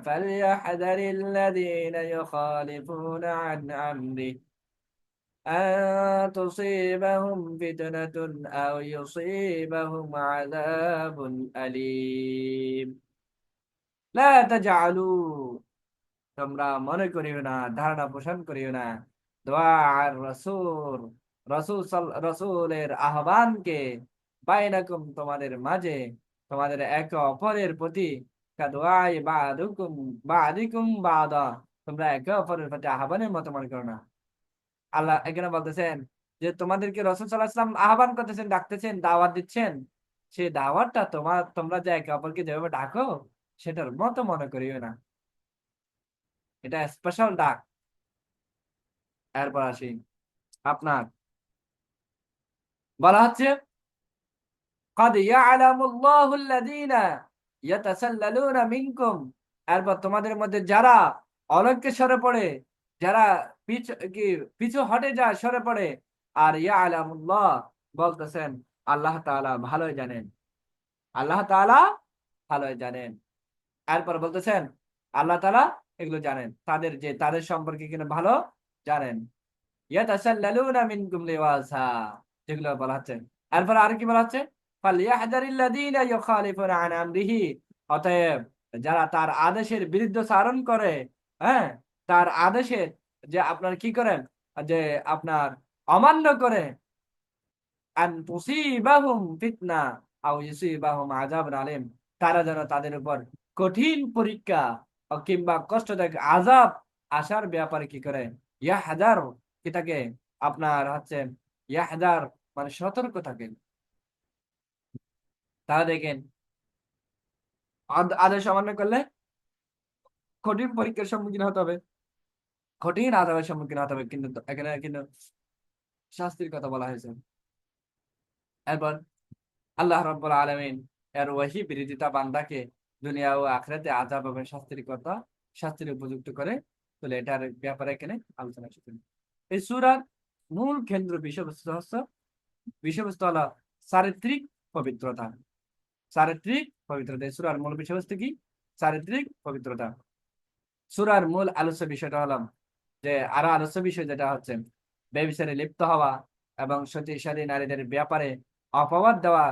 فليحذر الذين يخالفون عن أمره أن تصيبهم فتنة أو يصيبهم عذاب أليم لا تجعلوا তোমরা মনে করিও না, ধারণা পোষণ করিও না, দোয়া আর রসুলের আহ্বানকে বাইনাকুম তোমাদের মাঝে, তোমাদের একে অপরের প্রতি কাদোয়াই বাদিকুম বাদা, তোমরা একে অপরের প্রতি আহ্বানের মতো মনে করো না। আল্লাহ এখানে বলতেছেন যে তোমাদেরকে রাসূল সাল্লাল্লাহু আলাইহি ওয়াসাল্লাম আহ্বান করতেছেন, ডাকতেছেন, দাওয়াত দিচ্ছেন, সেই দাওয়াতটা তোমরা যে একে অপরকে যেভাবে ডাকো সেটার মতো মনে করিও না। এটা স্পেশাল ডাক। এরপর আসি, আপনার বলা হচ্ছে قد يعلم الله الذين يتسللون منكم, এরপর তোমাদের মধ্যে যারা অলক্ষ্যে সরে পড়ে, যারা পিছু হটে যায়, সরে পড়ে, আর ইয়ালামুল্লাহ বলতেছেন আল্লাহ তাআলা ভালোই জানেন, আল্লাহ তাআলা ভালোই জানেন। এরপর বলতেছেন আল্লাহ তাআলা এগুলো জানেন, তাদের সম্পর্কে কিন্তু ভালো জানেন। ইয়াতাসাল্লালুনা মিনকুম লিওয়াজা, যেগুলো বলা হচ্ছে। এরপর আর কি বলা হচ্ছে, ফালিয়াহযারিল্লাযীনা ইউখালিফুনা আন আমরিহি, অতএব যারা তার আদেশের বিরুদ্ধচারণ করে, হ্যাঁ, তার আদেশের যে আপনার কি করেন, যে আপনার অমান্য করে, আন তুসিবাহুম ফিতনা আও ইউসিবাহুম আযাবুন আলীম, তারা যেন তাদের উপর কঠিন পরীক্ষা কিংবা কষ্টদায়ক আযাব আসার ব্যাপারে কি করে, ইয়াহযার, কি থাকে, আপনার হচ্ছে ইয়াহযার মানে সতর্ক থাকেন। তাহলে দেখেন, আদেশ অমান্য করলে কঠিন পরীক্ষার সম্মুখীন হতে হবে, কঠিন আযাবের সম্মুখীন হতে হবে, কিন্তু এখানে কিন্তু শাস্তির কথা বলা হয়েছে। এরপর আল্লাহ রাব্বুল আলামিন এর ওয়াহি বিরোধিতা বান্দাকে দুনিয়া ও আখিরাতে আযাব এবং শাস্তির উপযুক্ত করে তোলে, এটার ব্যাপারে এখানে আলোচনা এসেছে। এই সূরার মূল কেন্দ্র বিষয়বস্তু হলো চারিত্রিক পবিত্রতা। চারিত্রিক পবিত্রতা এই সূরার মূল বিষয়বস্তু কি? চারিত্রিক পবিত্রতা। সূরার মূল আলোচ্য বিষয়টা হলো যে আরো আলোচ্য বিষয় যেটা হচ্ছে ব্যভিচারে লিপ্ত হওয়া এবং সতীসাধী নারীদের ব্যাপারে অপবাদ দেওয়া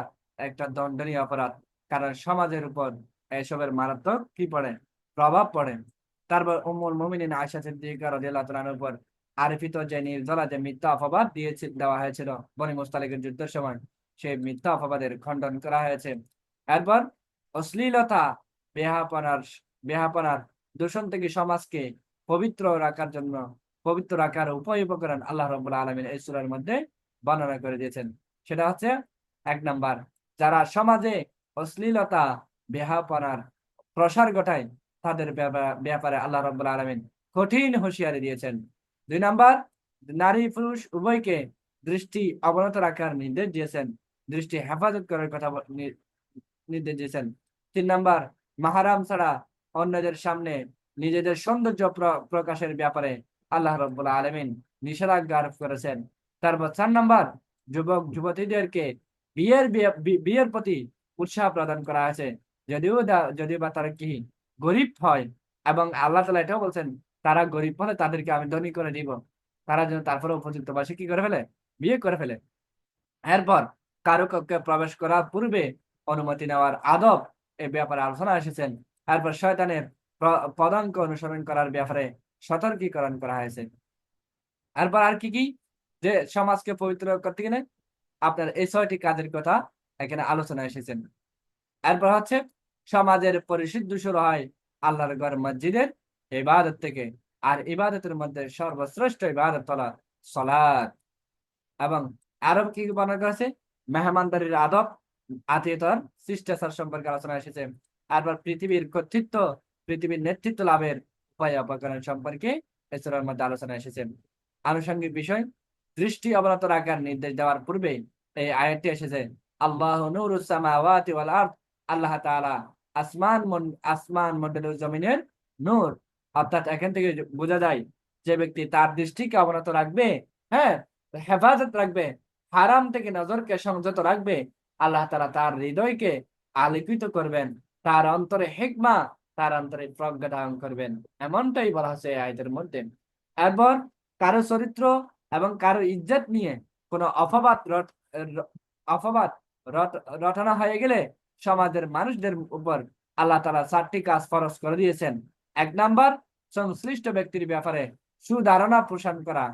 একটা দণ্ডনীয় অপরাধ, কারণ সমাজের উপর এসবের মারাত্মক কি পড়ে, প্রভাব পড়ে। তারপর উম্মুল মুমিনিন আয়েশা সিদ্দিকা রাদিয়াল্লাহু তাআলার উপর আরোপিত যে নির্দলা যে মিথ্যা অপবাদ দেওয়া হয়েছিল বনী মুস্তালিকের যুদ্ধের সময়, সেই মিথ্যা অপবাদের খণ্ডন করা হয়েছে। এরপর অশ্লীলতা, বেহাপনার বেহাপনার দূষণ থেকে সমাজকে পবিত্র রাখার জন্য, পবিত্র রাখার উপায় উপকরণ আল্লাহ রাব্বুল আলামিন এই সূরার মধ্যে বর্ণনা করে দিয়েছেন। সেটা হচ্ছে 1 নাম্বার, যারা সমাজে অশ্লীলতা বেহাপনার প্রসার ঘটায় তাদের ব্যাপারে আল্লাহ রাব্বুল আলামিন কঠিন হুঁশিয়ারি দিয়েছেন। 2 নাম্বার, নারী পুরুষ উভয়কে দৃষ্টি অবনত রাখার নির্দেশ দিয়েছেন, দৃষ্টি হেফাজত করার কথা নির্দেশ দিয়েছেন। 3 নাম্বার, মাহারাম ছাড়া অন্যদের সামনে নিজেদের সৌন্দর্য প্রকাশের ব্যাপারে আল্লাহ রাব্বুল আলামিন নিষেধাজ্ঞা আরোপ করেছেন। তারপর 4 নাম্বার, যুবক যুবতীদেরকে বিয়ের প্রতি উৎসাহ প্রদান করা হয়েছে, যদিও বা তারা কি গরিব হয়, এবং আল্লাহ তাআলা এটাও বলছেন তারা গরিব হলে তাদেরকে আমি ধনী করে দিব, তারা যেন তারপরে উপযুক্ত বয়সে কি করে ফেলে, বিয়ে করে ফেলে। এরপর কারো কক্ষে প্রবেশ করার পূর্বে অনুমতি নেওয়ার আদব এ ব্যাপারে আলোচনা এসেছেন। এরপর শয়তানের পদাঙ্ক অনুসরণ করার ব্যাপারে সতর্কীকরণ করা হয়েছে। এরপর আর কি কি যে সমাজকে পবিত্র করতে গেলে আপনার এই 6টি কাজের কথা এখানে আলোচনা এসেছেন। এরপর হচ্ছে সমাজের পরিশুদ্ধ শুরু হয় আল্লাহর ঘর মসজিদের ইবাদত থেকে, আর ইবাদতের মধ্যে সর্বশ্রেষ্ঠ ইবাদত হলো সালাত। এবং আরো কি বর্ণনা করেছে, মেহমানদারির আদব, আতিথেয়তার শিষ্টাচার সম্পর্কে আলোচনা এসেছে। তারপর পৃথিবীর নেতৃত্ব লাভের উপায় অপকরণ সম্পর্কে এই সূরার মধ্যে আলোচনা এসেছে। আনুষঙ্গিক বিষয়, দৃষ্টি অবনত রাখার নির্দেশ দেওয়ার পূর্বে এই আয়াতটি এসেছে, আল্লাহু নূরুস সামাওয়াতি ওয়াল আরদ, আল্লাহ তাআলা আসমান মণ্ডল ও জমিনের নূর। অর্থাৎ এখান থেকে বোঝা যায় যে ব্যক্তি তার দৃষ্টিকে অবনত রাখবে, হ্যাঁ, হেফাজত রাখবে, হারাম থেকে নজরকে সংযত রাখবে, আল্লাহ তাআলা তার হৃদয়কে আলোকিত করবেন, তার অন্তরে হিকমা, তার অন্তরে প্রজ্ঞা ধারণ করবেন, এমনটাই বলা হচ্ছে এই আয়াতের মধ্যে। এরপর কারো চরিত্র এবং কারো ইজ্জত নিয়ে কোনো অপবাদ রটানো হয়ে গেলে সমাজের মানুষদের উপর আল্লাহ তাআলা 4টি কাজ ফরজ করে দিয়েছেন। 1 নাম্বার, সংশ্লিষ্ট ব্যক্তির ব্যাপারে সুধারণা পোষণ করা।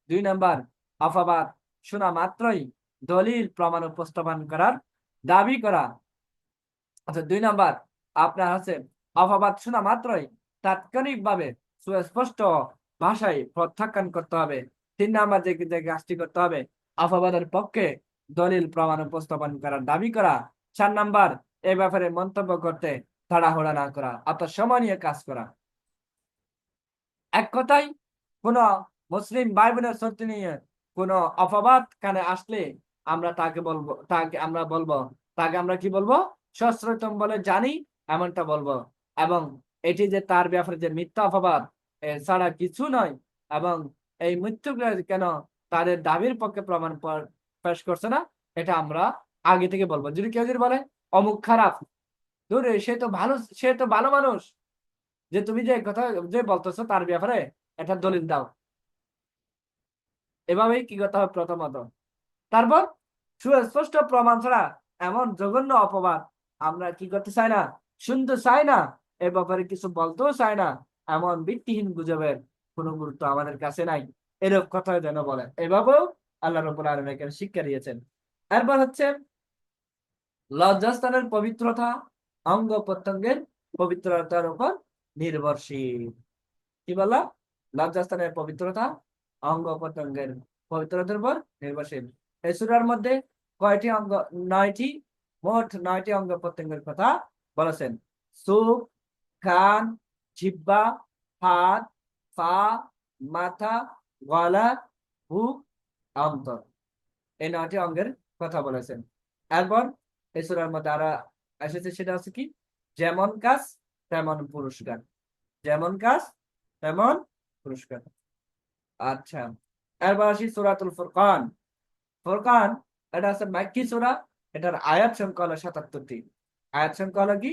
2 নাম্বার, অপবাদ শোনা মাত্রই দলিল প্রমাণ উপস্থাপন করার দাবি করা। আচ্ছা, 2 নাম্বার আপনার হচ্ছে অপবাদ শোনা মাত্রই তাৎক্ষণিকভাবে সুস্পষ্ট ভাষায় প্রত্যাখ্যান করতে হবে। 3 নাম্বার যে কাজটি করতে হবে, অপবাদের পক্ষে দলিল প্রমাণ উপস্থাপন করার দাবি করা। 4 নাম্বার, এ ব্যাপারে মন্তব্য করতে তাড়াহুড়া না করা, অর্থাৎ সময় নিয়ে কাজ করা। এক কথায় কোন মুসলিম ভাই বোনের চরিত্র নিয়ে কোন অপবাদ কানে আসলে আমরা বলবো তাকে আমরা কি বলবো, সশ্রয়তম বলে জানি এমনটা বলবো। এবং এটি যে তার ব্যাপারে যে মিথ্যা অপবাদ ছাড়া কিছু নয়, এবং এই মৃত্যুগুলো কেন তাদের দাবির পক্ষে প্রমাণ পেশ করছে না, এটা আমরা আগে থেকে বলবো। যদি কেউ যদি বলে অমুক খারাপ, দূরে সে তো ভালো মানুষ, যে তুমি যে কথা যে বলতেছো তার ব্যাপারে একটা দলিল দাও, এভাবেই কি করতে হবে প্রথমত। তারপর সুস্পষ্ট প্রমাণ ছাড়া এমন জঘন্য অপবাদ আমরা কি করতে চাই না, শুনতে চাই না, এ ব্যাপারে কিছু বলতেও চাই না। এমন ভিত্তিহীন গুজবের কোনো গুরুত্ব আমাদের কাছে নাই, এরূপ কথা যেন বলে, এভাবেও আল্লাহ রাব্বুল আলামিন এখানে শিক্ষা দিয়েছেন। এরপর হচ্ছে লজ্জাস্থানের পবিত্রতা অঙ্গ প্রত্যঙ্গের পবিত্রতার উপর নির্ভরশীল। কি বললাম? লজ্জাস্থানের পবিত্রতা অঙ্গ প্রত্যঙ্গের পবিত্রতার উপর নির্ভরশীল। এই সূরার মধ্যে কয়টি অঙ্গ? 9টি, মোট 9টি অঙ্গ প্রত্যঙ্গের কথা বলেছেন। চোখ, কান, জিহ্বা, হাত, পা, মাথা, গলা, বুক, অন্তর, এই 9টি অঙ্গের কথা বলেছেন। এরপর এই সূরার মধ্যে আরো এসেছে, সেটা হচ্ছে কি, যেমন কাজ তেমন পুরস্কার, যেমন কাজ তেমন পুরস্কার। আচ্ছা, এরপর আসি সূরাতুল ফুরকান। ফুরকান এটা হচ্ছে মাক্কি সূরা, এটার আয়াত সংখ্যা হলো 77টি। আয়াত সংখ্যা হলো কি,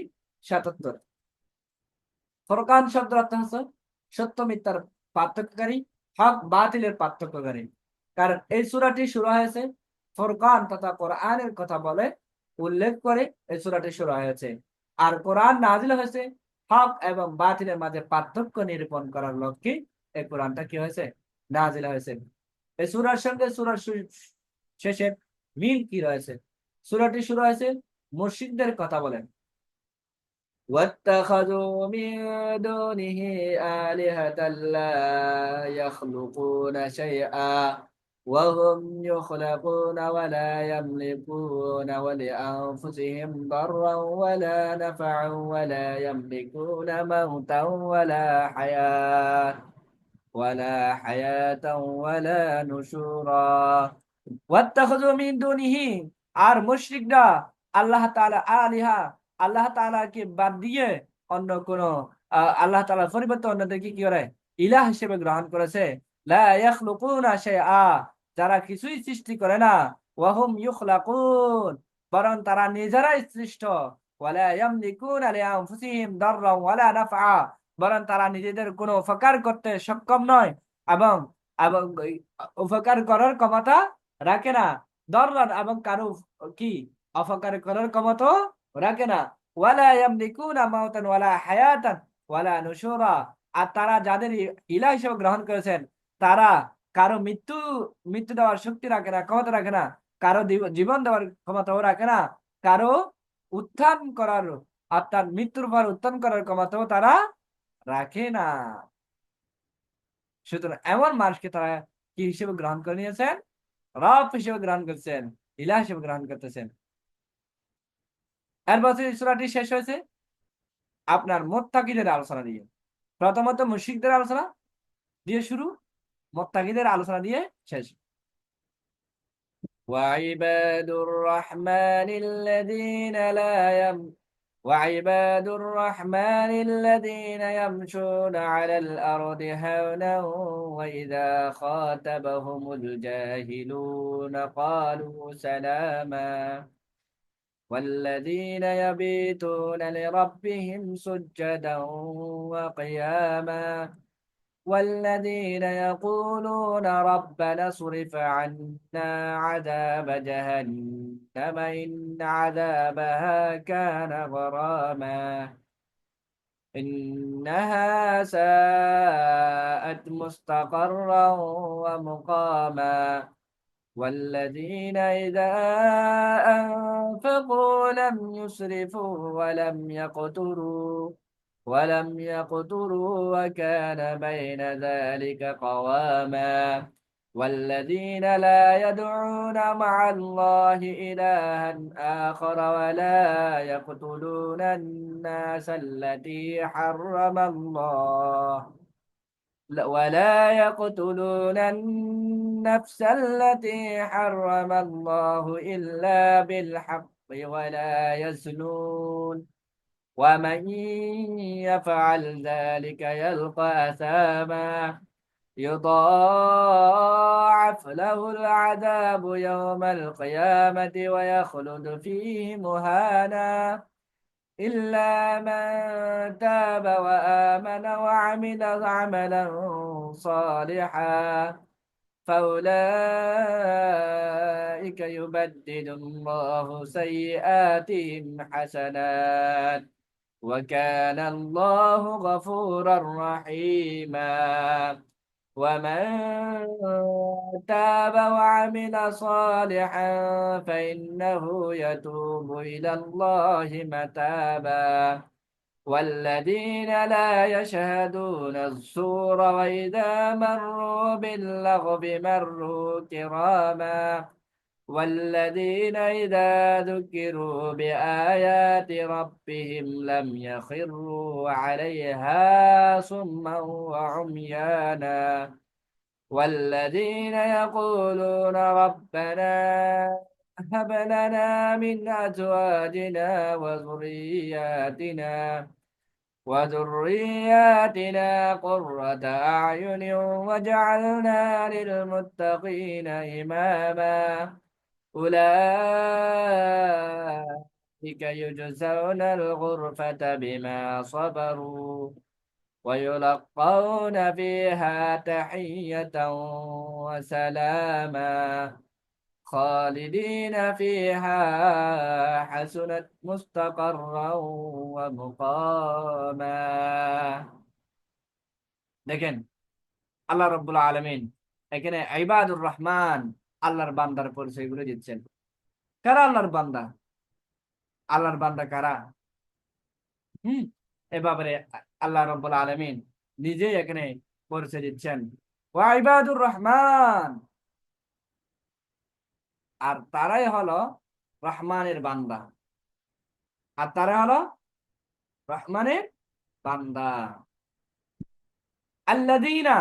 77। ফুরকান শব্দ অর্থ হচ্ছে সত্য মিথ্যার পার্থক্যকারী, হক বাতিলের পার্থক্যকারী। কারণ এই সূরাটি শুরু হয়েছে ফুরকান তথা কোরআনের কথা বলে উল্লেখ করে এই সূরাটি শুরু হয়েছে। আর কোরআন নাযিল হয়েছে হক এবং বাতিলের মাঝে পার্থক্য নিরূপণ করার লক্ষ্যে এই কোরআনটা কি হয়েছে, নাযিল হয়েছে। এই সূরার সঙ্গে সূরার শেষের মিল কি রয়েছে? সূরাটি শুরু হয়েছে মুশরিকদের কথা বলেন, واتخذوا من دونه آلهة لا يخلقون شيئا وهم يخلقون ولا يملكون ولأنفسهم ضرا ولا نفعا ولا يملكون موتا ولا حياة ولا نشورا ওয়াত্তাখাযু মিন দুনিহি, আর মুশরিকরা আল্লাহ তাআলা আলিহা, আল্লাহ তাআলাকে বাদ দিয়ে অন্য কোন আল্লাহ তাআলার পরিবর্তে অন্যদেরকে কি করে, ইলাহ হিসেবে গ্রহণ করেছে। লা ইয়াখলুকুনা শাইআ, যারা কিছুই সৃষ্টি করে না। ওয়া হুম ইউখলাকুন, বরং তারা নিজেরাই সৃষ্ট। ওয়ালা ইয়ামলিকুনা লিআনফুসিহিম দাররা ওয়ালা নাফআ, বরং তারা নিজেদের কোনো উপকার করতে সক্ষম নয় এবং এবং উপকার করার ক্ষমতা রাখে না। দররান, এবং কারো কি অপকার করার ক্ষমতা রাখে না। ওয়ালা ইয়ামলিকুনা মাউতান ওয়ালা হায়াতান ওয়ালা নুশুরা, আর তারা যাদের ইলাহ হিসেবে গ্রহণ করেছেন তারা কারো মৃত্যু দেওয়ার শক্তি রাখে না, ক্ষমতা রাখে না, কারো জীবন দেওয়ার ক্ষমতাও রাখে না, কারো উত্থান করার, অর্থাৎ মৃত্যুর পর উত্থান করার ক্ষমতাও তারা রাখে না। সুতরাং এমন মানুষকে তারা কি হিসেবে গ্রহণ করে নিয়েছেন, রব হিসেবে গ্রহণ করছেন, ইলাহ হিসেবে গ্রহণ করতেছেন। এরপর সূরাটি শেষ হয়েছে আপনার মুত্তাকিদের আলোচনা দিয়ে। প্রথমত মুশরিকদের আলোচনা দিয়ে শুরু, মুত্তাকিদের আলোচনা দিয়ে শেষ। وعباد الرحمن الذين لا يم وعباد الرحمن الذين يمشون على الأرض هونا وإذا خاطبهم الجاهلون قالوا سلاما والذين يبيتون لربهم سجدا وقياما والذين يقولون ربنا اصرف عنا عذاب جهنم إن عذابها كان غراما إنها ساءت مستقرا ومقاما والذين إذا أنفقوا لم يسرفوا ولم يقتروا وكان بين ذلك قواما والذين لا يدعون مع الله إلها آخر ولا يقتلون النفس التي حرم الله إلا بالحق ولا يزنون ومن يفعل ذلك يلقى أثاما يضاعف له العذاب يوم القيامة ويخلد فيه مهانا إلا من تاب وآمن وعمل عملا صالحا فأولئك يبدل الله سيئاتهم حسنات وكان الله غفورا رحيما ومن تاب وعمل صالحا فإنه يتوب إلى الله متابا والذين لا يشهدون الزور وإذا مروا باللغو مروا كراما والذين إذا ذكروا بآيات ربهم لم يخروا عليها صما وعميانا والذين يقولون ربنا هب لنا من أزواجنا وذرياتنا قرة أعين واجعلنا للمتقين إماما أولئك يجزون الغرفة بما صبروا ويلقون فيها تحية وسلاما خالدين فيها حسنت مستقرا ومقاما দেখেন আল্লাহ রাব্বুল আলামিন এখানে ইবাদুর রহমান আল্লাহর বান্দার পরিচয়গুলো দিচ্ছেন। কারা আল্লাহর বান্দা? আল্লাহর বান্দা কারা? হুম এ ব্যাপারে আল্লাহ রাব্বুল আলামিন নিজেই এখানে পরিচয় দিচ্ছেন। ওয়া ইবাদুর রহমান, আর তারাই হলো রহমানের বান্দা, আর তারা হলো রহমানের বান্দা। আল্লাযীনা,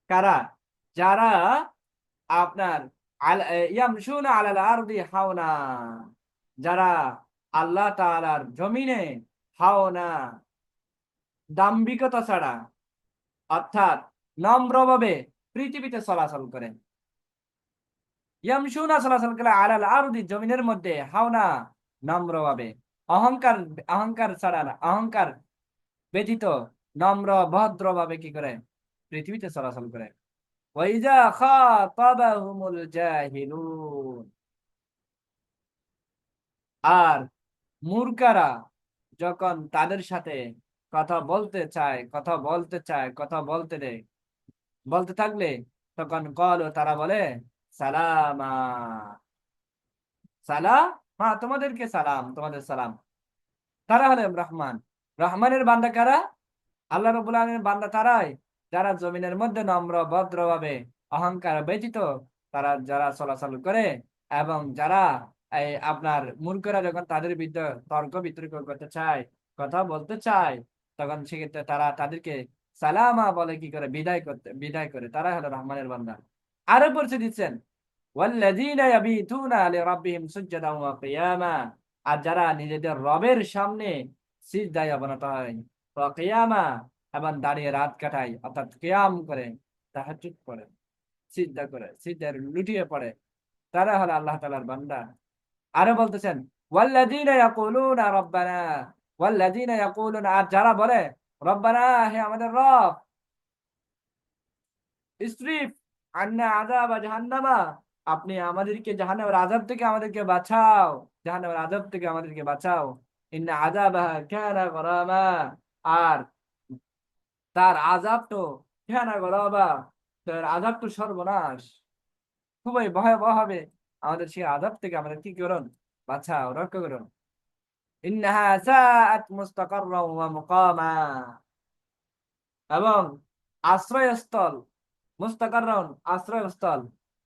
কারা? যারা আপনার ইয়ামশুনা আলাল আরদি হাওনা, যারা আল্লাহ তাআলার জমিনে হাওনা দাম্ভিকতা ছাড়া অর্থাৎ নম্রভাবে পৃথিবীতে চলাচল করে। ইয়ামশুনা চলাচল করে আলাল আরদি জমিনের মধ্যে হাওনা নম্রভাবে, অহংকার অহংকার ছাড়া না, অহংকার ব্যতীত নম্র ভদ্রভাবে কি করে পৃথিবীতে চলাচল করে। ওয়াইজা খাতাবাহুমুল জাহিলুন, আর মূর্খরা যখন তাদের সাথে কথা বলতে দেয়, বলতে থাকলে তখন কল, তারা বলে সালামা, সালামা, তোমাদেরকে সালাম, তোমাদের সালাম। তারা হলেন রহমান, রহমানের বান্দা কারা? আল্লাহ রাব্বুল আলামিনের বান্দা তারাই যারা জমিনের মধ্যে নম্র ভদ্রভাবে অহংকার ব্যতীত তারা যারা চলাচল করে, এবং যারা আপনার মূর্খরা যখন তাদের বিরুদ্ধে তর্ক বিতর্ক করতে চায়, কথা বলতে চায়, তখন সেক্ষেত্রে তারা তাদেরকে সালামা বলে কি করে বিদায় করে। তারা হলো রহমানের বান্দা। আরো পরিচয় দিচ্ছেন, ওয়াল্লাযীনা ইয়াবিতুনা লিরাব্বিহিম সুজদান ওয়া কিয়ামা, আর যারা নিজেদের রবের সামনে সিজদায় অবনত হয়, ওয়া কিয়ামা, এবং দাঁড়িয়ে রাত কাটায়, অর্থাৎ কিয়াম করে, তাহাজ্জুদ করে, সিজদা করে, সিজদায় লুটিয়ে পড়ে, তারা হলো আল্লাহ তাআলার বান্দা। আরো বলতেছেন, ওয়াল্লাযীনা ইয়াকুলুনা রাব্বানা, ওয়াল্লাযীনা ইয়াকুলুনা, আর যারা বলে রব্বানা, হে আমাদের রব, ইসরিফ আন্না আযাবা জাহান্নামা, আপনি আমাদেরকে জাহান্নামের আযাব থেকে আমাদেরকে বাঁচাও, জাহান্নামের আযাব থেকে আমাদেরকে বাঁচাও। ইন্না আযাবাহা কানা গরামা, আর তার আযাব তো কানা গরামা, তার আযাব তো সর্বনাশ, খুবই ভয়াবহ হবে। আমাদের সেই আযাব থেকে আমাদের কি করুন, বাঁচাও, রক্ষা করুন। ইন্নাহা সাআত মুস্তাকাররাও ওয়া মুকামা, এবং আশ্রয়স্থল, মুস্তাকাররান আশ্রয়স্থল,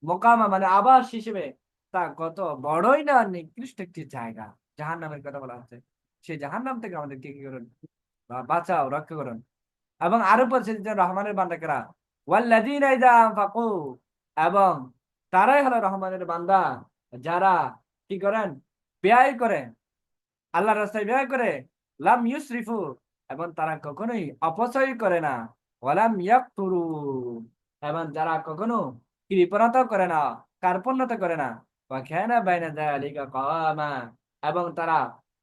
মোকামা মানে আবাস হিসেবে তা কত বড়ই না নিকৃষ্ট একটি জায়গা। জাহান্নামের কথা বলা হচ্ছে, সেই জাহান্নাম থেকে আমাদেরকে কি করুন, বাঁচাও, রক্ষা করুন। এবং আরো বলছে যে রহমানের বান্দাকেরা ওয়াল্লাযীনা ইযা আনফাকু, এবং তারাই হলো রহমানের বান্দা যারা কি করেন, ব্যয় করে, আল্লাহর রাস্তায় ব্যয় করে, লাম ইউসরিফু, এবং তারা কখনোই অপচয় করে না, ওয়ালাম ইয়াকতুরু, এবং যারা কখনো কৃপণতা করে না, কার্পণ্যতা করে না, ওয়া কানা বাইনা যালিকা কাওয়ামা, এবং তারা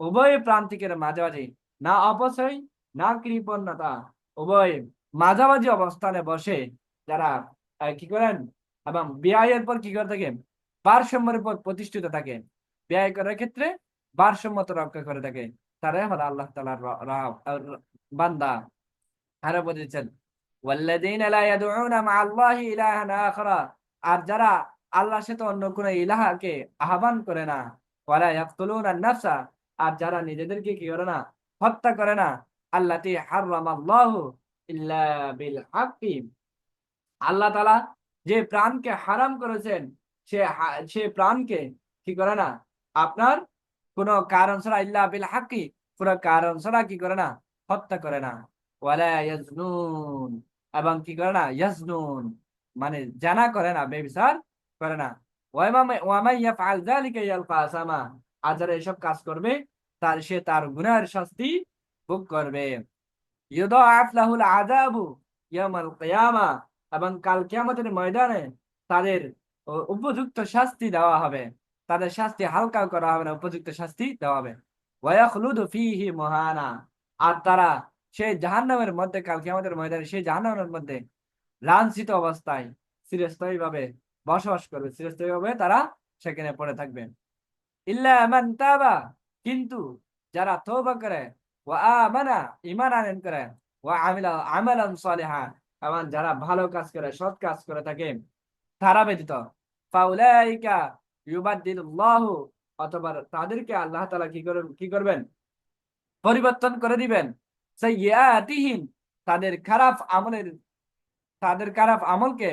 উভয় প্রান্তিকের মাঝামাঝি, না অপচয় না কৃপণতা, উভয় মাঝামাঝি অবস্থানে বসে যারা কি করেন, এবং ব্যয়ের পর কি করে থাকে, ভারসাম্যের উপর প্রতিষ্ঠিত থাকে, ব্যয় করার ক্ষেত্রে ভারসাম্যতা রক্ষা করে থাকে, তারাই হলো আল্লাহ তাআলার বান্দা। আরো বলেছেন, ওয়াল্লাযীনা লা ইয়াদউনা মা'আল্লাহি ইলাহান আখারা, আর যারা আল্লাহর সাথে অন্য কোন ইলাহকে আহ্বান করে না, ওয়ালা ইয়াকতুলুনা নাফসা, আর যারা নিজেদেরকে কি করে না, হত্যা করে না, আল্লাতী হারামাল্লাহু ইল্লা বিল হাক্কি, আল্লাহ তাআলা যে প্রাণকে হারাম করেছেন সে প্রাণকে কি করে না আপনার কোনো কারণ ছাড়া ইল্লা বিল হাক্কি, কোনো কারণ ছাড়া কি করে না হত্যা করে না। ওয়ালা ইয়াজনুন, এবং কি করে না ইয়াজনুন মানে জানা করে না, ব্যভিচার করে না। ওয়ামাই ইয়াফআল যালিকা ইয়ালকা আসামা, আর যারা এসব কাজ করবে সে তার গুনাহের শাস্তি ভোগ করবে। ইউদাআফ লাহুল আযাবু ইয়াউমাল কিয়ামা, এবং কাল কিয়ামতের ময়দানে তাদের উপযুক্ত শাস্তি দেওয়া হবে, তাদের শাস্তি হালকা করা হবে না, উপযুক্ত শাস্তি দেওয়া হবে। ওয়া ইয়াখলুদু ফীহি মুহানা, আর তারা সেই জাহান্নামের মধ্যে, কাল কিয়ামতের ময়দানে সেই জাহান্নামের মধ্যে লাঞ্ছিত অবস্থায় চিরস্থায়ী ভাবে বসবাস করবে, চিরস্থায়ী ভাবে তারা সেখানে পড়ে থাকবে। ইল্লা মান তাবা, কিন্তু যারা তওবা করে, ওয়া আমানা ঈমান আনয়ন করে, ওয়া আমিলা আমালান সালিহা, এবং যারা ভালো কাজ করে, সৎ কাজ করে থাকে, তারা ব্যতীত, ফাউলাইকা ইউবাদদিলুল্লাহু, অথবা তাদেরকে আল্লাহ তাআলা কি করবেন পরিবর্তন করে দিবেন, সাইয়্যাতিহিম, তাদের খারাপ আমলের, তাদের খারাপ আমলকে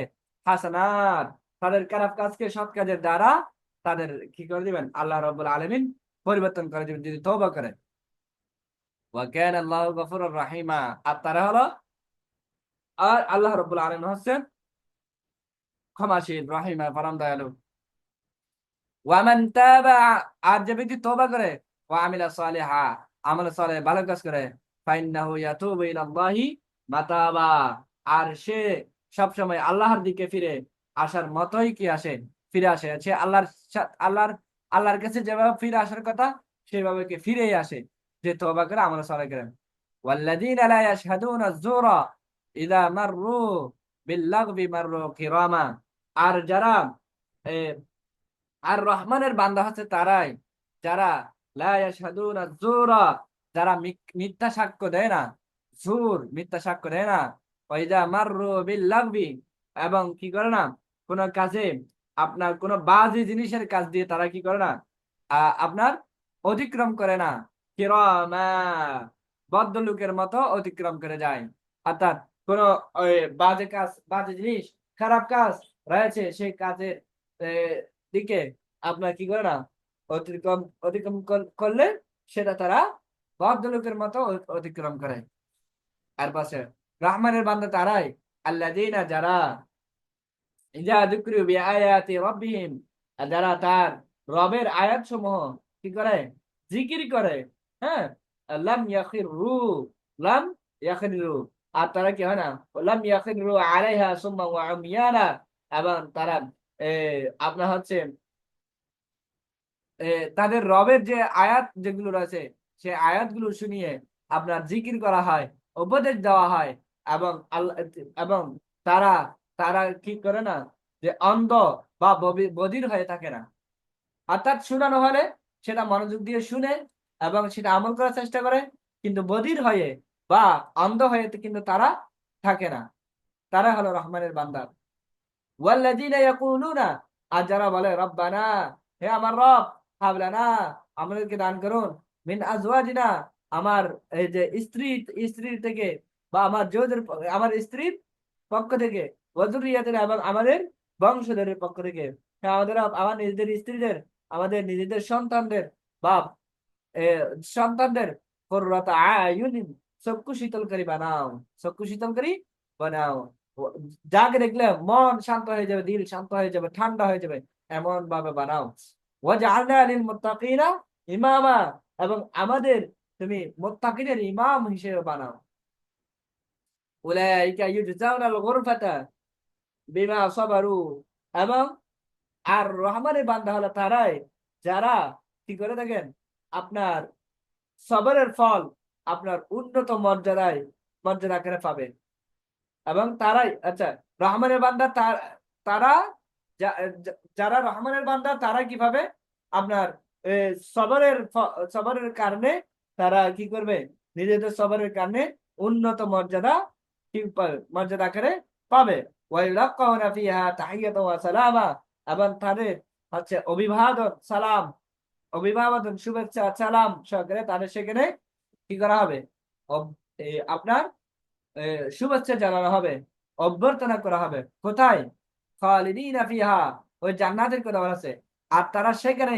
হাসানাত, তাদের খারাপ কাজকে সৎ কাজের দ্বারা তাদের কি করে দিবেন আল্লাহ রাব্বুল আলামিন পরিবর্তন করে দিবেন যদি তওবা করে। ওয়া কানা আল্লাহু গফুরুর রাহিমা, আর তারা হলো, আর আল্লাহ রাব্বুল আলামিন হচ্ছেন ক্ষমাশীল, রহিমা পরম দয়ালু। ওয়া মান তাবা, আর যে ব্যক্তি তওবা করে, ওয়া আমিলা সালিহা, আমল সালেহ ভালো কাজ করে, ফাইন্নাহু ইয়াতুবু ইলাল্লাহি মাতাবা, আর সে সব সময় আল্লাহর দিকে ফিরে আসার মতোই কি আসে, ফিরে আসে, সে আল্লাহর কাছে যেভাবে ফিরে আসার কথা সেভাবে কি ফিরেই আসে, যে তওবা করে আমল সালেহ করে। ওয়াল্লাযীনা লা ইয়াশহাদুনা আয-যুরা ইযা মাররু বিল-লাগবি মাররু কিরামা, আর যারা এ, আর রহমানের বান্দা হচ্ছে তারাই যারা লা ইয়াশহাদুনা যুরা, যারা মিথ্যা সাক্ষ্য দেয় না, মিথ্যা সাক্ষ্য দেয় না। ওয়াইদা মাররু বিল লাগবি, এবং কি করে না কোন কাজে, আপনার কোন বাজে জিনিসের কাজ দিয়ে তারা কি করে না আপনার অতিক্রম করে না, কিরামা, ভদ্রলোকের মতো অতিক্রম করে যায়। অর্থাৎ কোন ওই বাজে কাজ, বাজে জিনিস, খারাপ কাজ রয়েছে, সেই কাজের দিকে আপনার কি করে না অতিক্রম অতিক্রম করলে সেটা তারা ভদ্রলোকের মতো অতিক্রম করে। আর পাশে রহমানের বান্দা তারাই আল্লাযীনা, যারা ইযা যুকরু বিআয়াতি রাব্বিহিম, যারা তার রবের আয়াত সমূহ কি করে জিকির করে, হ্যাঁ, লাম ইয়াখিরু, লাম ইয়াখিরু, আর তারা কি হয় না লাম ইয়াখিরু আলাইহা সুম্মা ওয়া উমিয়ানা, এবং তারা আপনার হচ্ছে এ, তাদের রবের যে আয়াত যেগুলো রয়েছে সেই আয়াতগুলো শুনিয়ে আপনার জিকির করা হয়, উপদেশ দেওয়া হয়, এবং আল্লাহ, এবং তারা তারা কি করে না যে অন্ধ বা বধির হয়ে থাকে না। অর্থাৎ শোনানো হলে সেটা মনোযোগ দিয়ে শুনে এবং সেটা আমল করার চেষ্টা করে, কিন্তু বধির হয়ে বা অন্ধ হয়ে কিন্তু তারা থাকে না। তারা হলো রহমানের বান্দা। ওয়াল্লাযীনা ইয়াকুলুনা, আর যারা বলে রব্বানা, হে আমার রব, হাবলানা, আমাদেরকে দান করুন, মিন আজওয়াজিনা, আমার এই যে স্ত্রী থেকে, বা আমার জোদের, আমার স্ত্রীর পক্ষ থেকে, ওয়া যুররিয়াতিনা, এবং আমাদের বংশধরের পক্ষ থেকে, হ্যাঁ আমাদের আমার নিজেদের স্ত্রীদের, আমাদের নিজেদের সন্তানদের বা এ, সন্তানদের কুররাতা আয়ুনিন, চক্ষু শীতলকারী বানাও, চক্ষু শীতলকারী বানাও। যাকে দেখলে মন শান্ত হয়ে যাবে, দিল শান্ত হয়ে যাবে, ঠান্ডা হয়ে যাবে, এমন ভাবে বানাও। ওয়াজআলনা লিল মুত্তাকিনা ইমামা, এবং আমাদের তুমি মুত্তাকিনের ইমাম হিসেবে বানাও। উলাইকা ইউজজাউনাল গুরফাতা বিমা সাবারু, এবং আর রহমানের বান্দা হলো তারাই যারা কি করে থাকেন আপনার সবরের ফল আপনার উন্নত মর্যাদা করে পাবে। এবং তারাই, আচ্ছা, রহমানের বান্দা তারা যারা রহমানের বান্দা তারা কিভাবে আপনার সবরের কারণে তারা কি করবে, নিজেদের সবরের কারণে উন্নত মর্যাদা কি পাবে, মর্যাদা আকারে পাবে। ওয়াইলাকাউনা ফিহা তাহিয়াতাও ওয়া সালামা, এবং তাদের হচ্ছে অভিবাদন শুভেচ্ছা সালাম সহকারে তাদের সেখানে কি করা হবে, আপনার শুভেচ্ছা জানানো হবে, অভ্যর্থনা করা হবে। কোথায়? খালিদিনা ফিহা, ওই জান্নাতের কথা বলা আছে। আর তারা সেখানে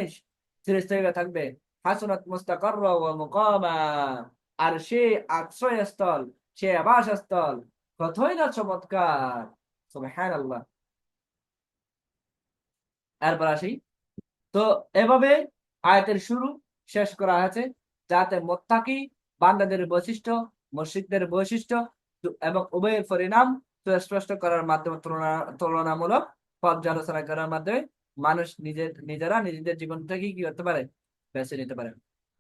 চিরস্থায়ী থাকবে। হাসুনাত মুস্তাকাররা ওয়া মুকামা। আর সে আশ্রয়স্থল, সে আবাসস্থল কতই না চমৎকার। সুবহানাল্লাহ। এরপর আসি। তো এভাবে আয়াতের শুরু শেষ করা হয়েছে, যাতে মুত্তাকি বান্দাদের বৈশিষ্ট্য, মুশরিকদের বৈশিষ্ট্য এবং উভয়ের পরিণাম সুস্পষ্ট করার মাধ্যমে তুলনামূলক পর্যালোচনা করার মাধ্যমে মানুষ নিজেরা নিজেদের জীবন থেকে কি করতে পারে, বেছে নিতে পারে।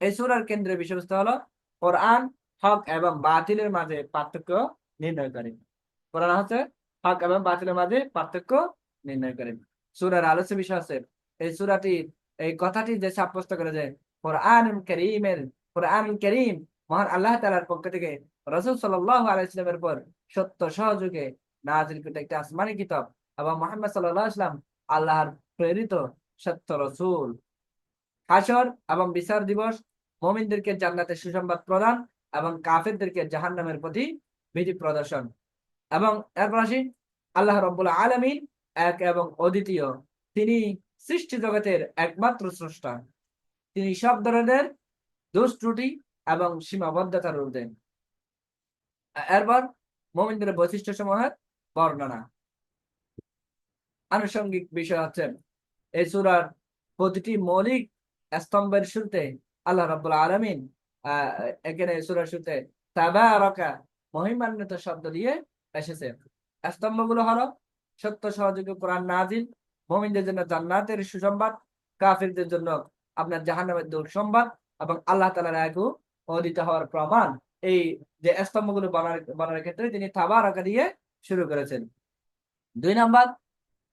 এই সূরার কেন্দ্রীয় বিষয়বস্তু হলো কোরআন হক এবং বাতিলের মাঝে পার্থক্য নির্ণয় করে। কোরআন হচ্ছে হক এবং বাতিলের মাঝে পার্থক্য নির্ণয় করে। সূরার আলোচ্য বিষয় আছে এই সূরাটি, এই কথাটি যে সাব্যস্ত করে যে কোরআনুল কারীম মহান আল্লাহ তাআলার পক্ষ থেকে রাসূল সাল্লাল্লাহু আলাইহি ওয়াসাল্লামের উপর সত্য সহযোগে নাযিলকৃত একটি আসমানী কিতাব এবং মুহাম্মদ সাল্লাল্লাহু আলাইহি ওয়াসাল্লাম আল্লাহর প্রেরিত সত্য রাসূল। হাসর এবং বিচার দিবস, মুমিনদেরকে জান্নাতের সুসংবাদ প্রদান এবং কাফেরদেরকে জাহান্নামের প্রতি ভীতি প্রদর্শন। এবং এরপর আসি, আল্লাহ রাব্বুল আলামিন এক এবং অদ্বিতীয়। তিনি সৃষ্টি জগতের একমাত্র স্রষ্টা। তিনি সব ধরনের দোষ ত্রুটি এবং সীমাবদ্ধতার ঊর্ধ্বে। এরপর মুমিনদের বৈশিষ্ট্য সমূহের বর্ণনা। আনুষঙ্গিক বিষয় হচ্ছে এই সূরার প্রতিটি মৌলিক স্তম্ভের শুরুতে আল্লাহ রাব্বুল আলামিন আহ এখানে সূরার শুরুতে তাবারাকা মহিমান্বিত শব্দ দিয়ে এসেছে। স্তম্ভগুলো হলো সত্য সহযোগী কোরআন নাজিল, মুমিনদের জন্য জান্নাতের সুসংবাদ, কাফিরদের জন্য আপনার জাহান্নামের দুঃসংবাদ এবং আল্লাহ তাআলার এক ও অদ্বিতীয় হওয়ার প্রমাণ। এই যে স্তম্ভগুলো বানানোর ক্ষেত্রে তিনি তাবারাকা দিয়ে শুরু করেছেন। 2 নাম্বার,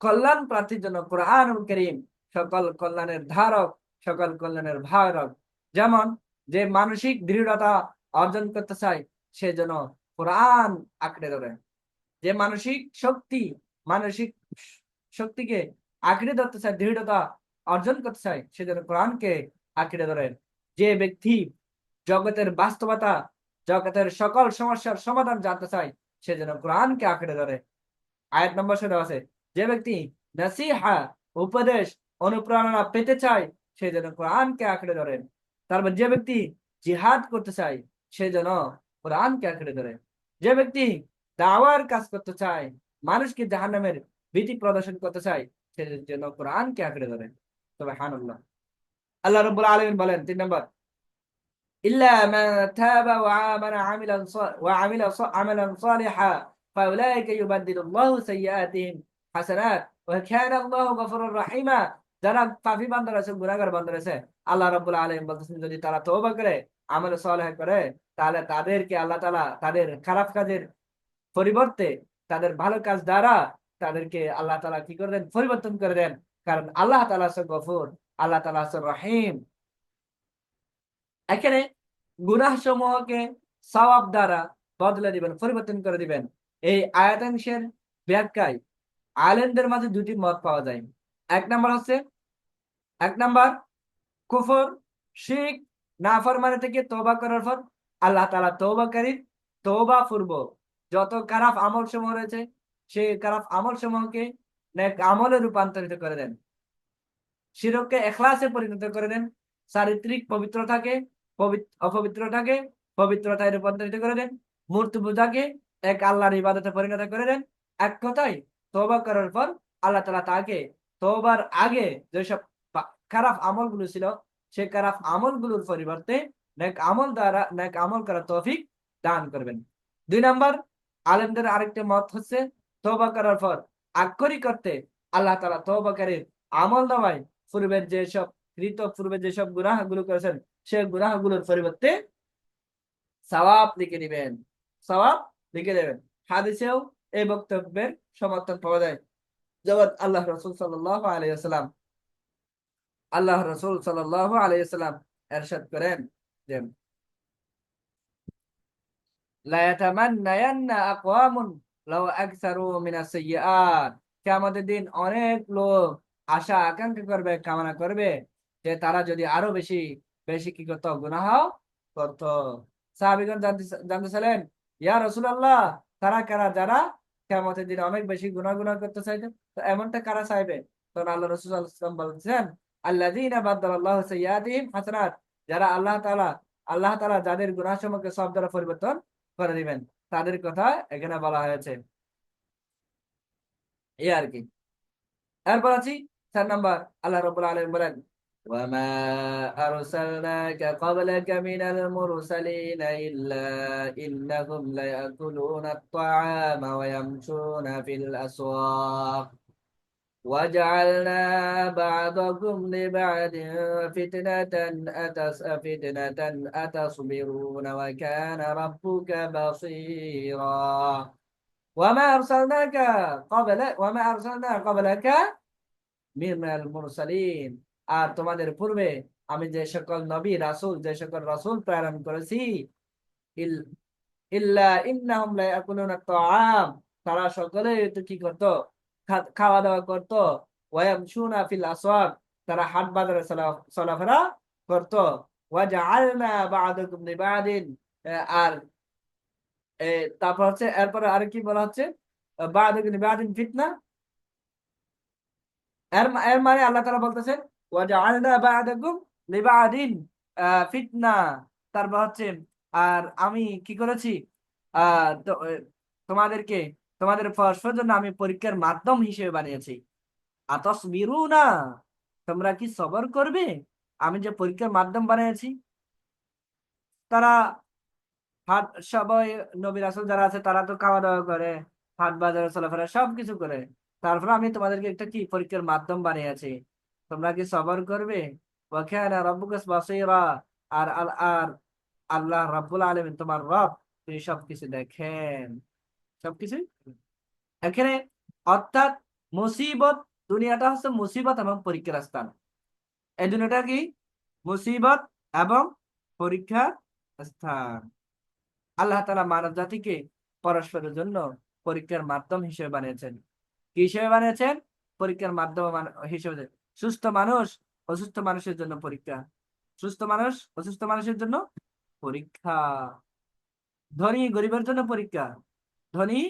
কল্যাণ প্রার্থীর জন্য কোরআনুল কারীম সকল কল্যাণের ধারক, সকল কল্যাণের ভারক। যেমন যে মানসিক দৃঢ়তা অর্জন করতে চায় সে যেন কোরআন আঁকড়ে ধরে। যে মানসিক শক্তিকে আঁকড়ে ধরতে চায়, দৃঢ়তা অর্জন করতে চায় সে যেন কোরআনকে আঁকড়ে ধরে। যে ব্যক্তি জগতের বাস্তবতা, জগতের সকল সমস্যার সমাধান জানতে চায় সে যেন কোরআনকে আঁকড়ে ধরে। আয়াত নম্বর 17 আছে, যে ব্যক্তি নাসিহা উপদেশ অনুপ্রেরণা পেতে চায় সে যেন কোরআনকে আঁকড়ে ধরেন। তারপর যে ব্যক্তি জিহাদ করতে চায় সে যেন কোরআনকে আঁকড়ে ধরে। যে ব্যক্তি দাওয়ার কাজ করতে চায়, মানুষকে জাহান্নামের ভীতি প্রদর্শন করতে চায় সে যেন কোরআনকে আঁকড়ে ধরে। সুবহানাল্লাহ। আল্লাহ রাব্বুল আলামিন বলেন 3 নম্বর, إلا من تاب وآمن وعمل عملا صالحا فأولئك يبدل الله سيئاتهم حسنات وكان الله غفورا رحيما। যারা পাপী বান্দা আছে, গুনাহগার বান্দা আছে, আল্লাহ রাব্বুল আলামিন বলতেছেন যদি তারা তওবা করে আমল সালেহ করে তাহলে তাদেরকে আল্লাহ তাআলা তাদের খারাপ কাজের পরিবর্তে তাদের ভালো কাজ দ্বারা তাদেরকে আল্লাহ তাআলা কি করে দেন, পরিবর্তন করে দেন। কারণ আল্লাহ তাআলা আছে গফুর, আল্লাহ তাআলা আছে রহিম। এখানে গুনাহ সমূহকে সওয়াব দ্বারা বদলে দিবেন, পরিবর্তন করে দিবেন। এই আয়াতাংশের ব্যাখ্যায় আলেমদের মাঝে দুটি মত পাওয়া যায়। এক নাম্বার কুফর, শিরক, নাফরমানি থেকে তওবা করার পর আল্লাহ তাআলা তওবাকারীর তওবা পূর্ব যত খারাপ আমল সমূহ রয়েছে সেই খারাপ আমল সমূহকে নেক আমলে রূপান্তরিত করে দেন। শিরককে ইখলাসে পরিণত করে দেন। চারিত্রিক পবিত্রতাকে অপবিত্রতাকে পবিত্রতায় রূপান্তরিত করে দেন। মূর্তি পূজাকে এক আল্লাহর ইবাদতে পরিণত করে দেন। এক কথায় তওবা করার পর আল্লাহ তাআলা তাকে তওবার আগে যেসব খারাপ আমলগুলো ছিল সেই খারাপ আমলগুলোর পরিবর্তে নেক আমল দ্বারা নেক আমল করার তৌফিক দান করবেন। 2 নাম্বার, আলেমদের আরেকটি মত হচ্ছে তওবা করার পর আক্ষরিক করতে আল্লাহ তাআলা তওবাকারীর আমল নামায় পূর্বে যেসব গুনাহগুলো করেছেন সেই গুনাহগুলোর পরিবর্তে সওয়াব লিখে দিবেন, সওয়াব লিখে দেবেন। হাদিসেও এই বক্তব্যের সমর্থন পাওয়া যায়। যেমন আল্লাহ রাসূল সাল্লাল্লাহু আলাইহি ওয়াসাল্লাম ইরশাদ করেন যে লা ইয়াতামান্নায়ান্না আকওয়ামুন লাউ আকসারু মিনাস সাইয়্যাত। কিয়ামতের দিন অনেক লোক আশা আকাঙ্ক্ষা করবে, কামনা করবে যে তারা যদি আরো বেশি বেশি কি করতো, গুনাহ করতো। সাহাবীগণ জানতেছিলেন, ইয়া রাসূলুল্লাহ, তারা কারা যারা কিয়ামতের দিন অনেক বেশি গুনাহ করতে চাইবে? তো এমনটা কারা চাইবে? তো তখন আল্লাহ রাসূল সাল্লাল্লাহু আলাইহি ওয়াসাল্লাম বলছেন, আল্লাযীনা বাদদালাল্লাহু সাইয়্যাতিহিম হাসানাত, যারা আল্লাহ তাআলা যাদের গুনাহসমূহকে সওয়াব দ্বারা পরিবর্তন করে দিবেন, তাদের কথা এখানে বলা হয়েছে। এই আর কি। এরপর আছি 4 নাম্বার, আল্লাহ রাব্বুল আলামিন বলেন, ওয়ামা আরসালনাকা ক্বাবলাকা মিনাল মুরসালিনা ইল্লা ইন্নাহুম লায়াকুলুনা আত-তাআমা ওয়া ইয়ামশুনা ফিল আসওয়াক وجعلنا بعضكم لبعض فتنة فتنة أتصبرون وكان ربك بصيرا وما أرسلنا قبلك মিনাল মুরসালিন, আর তোমাদের পূর্বে আমি যে সকল নবী রাসূল, যে সকল রাসূল প্রেরণ করেছি, ইল- ইল্লা ইন্নাহুম লা ইয়াকুলুনা তাআম, তারা সকলে তো কি করত, খাওয়া দাওয়া করত, ওয়া ইয়ামশুনা ফিল আসওয়াক, তারা হাট বাজারে চলাফেরা করত, ওয়া জাআলনা বা'দাকুম লিবাদিন, আর তারপর হচ্ছে এরপরে আর কি বলা হচ্ছে, বা'দাকুম লিবাদিন ফিতনা, এর মানে আল্লাহ তাআলা বলতেছেন ওয়াজআলনা বা'দাকুম লিবা'দিন ফিতনা, তারপর হচ্ছে আর আমি কি করেছি, তোমাদেরকে তোমাদের পরস্পরের জন্য আমি পরীক্ষার মাধ্যম হিসেবে বানিয়েছি। আতাসবিরুনা, তোমরা কি সবর করবে, আমি যে পরীক্ষার মাধ্যম বানিয়েছি। তারা হাট, সবাই নবী রাসূল যারা আছে তারা তো খাওয়া দাওয়া করে, হাট বাজারে চলাফেরা সবকিছু করে, তারপরে আমি তোমাদেরকে একটা কি পরীক্ষার মাধ্যম বানিয়েছি, তোমরা কি সবর করবে। ওয়া কানা রাব্বুকা বাসীরা, আর আল্লাহ রাব্বুল আলামিন তোমার রব, তিনি সবকিছু দেখেন, সবকিছু। এখানে অর্থাৎ মুসিবত, দুনিয়াটা হচ্ছে মুসিবত এবং পরীক্ষার স্থান। এই দুনিয়াটা কি মুসিবত এবং পরীক্ষার স্থান। আল্লাহ তাআলা মানব জাতিকে পরস্পরের জন্য পরীক্ষার মাধ্যম হিসেবে বানিয়েছেন। কি হিসেবে বানিয়েছেন? পরীক্ষার মাধ্যম হিসেবে। সুস্থ মানুষ অসুস্থ মানুষের জন্য পরীক্ষা, সুস্থ মানুষ অসুস্থ মানুষের জন্য পরীক্ষা, ধনী গরিবের জন্য পরীক্ষা, ধনী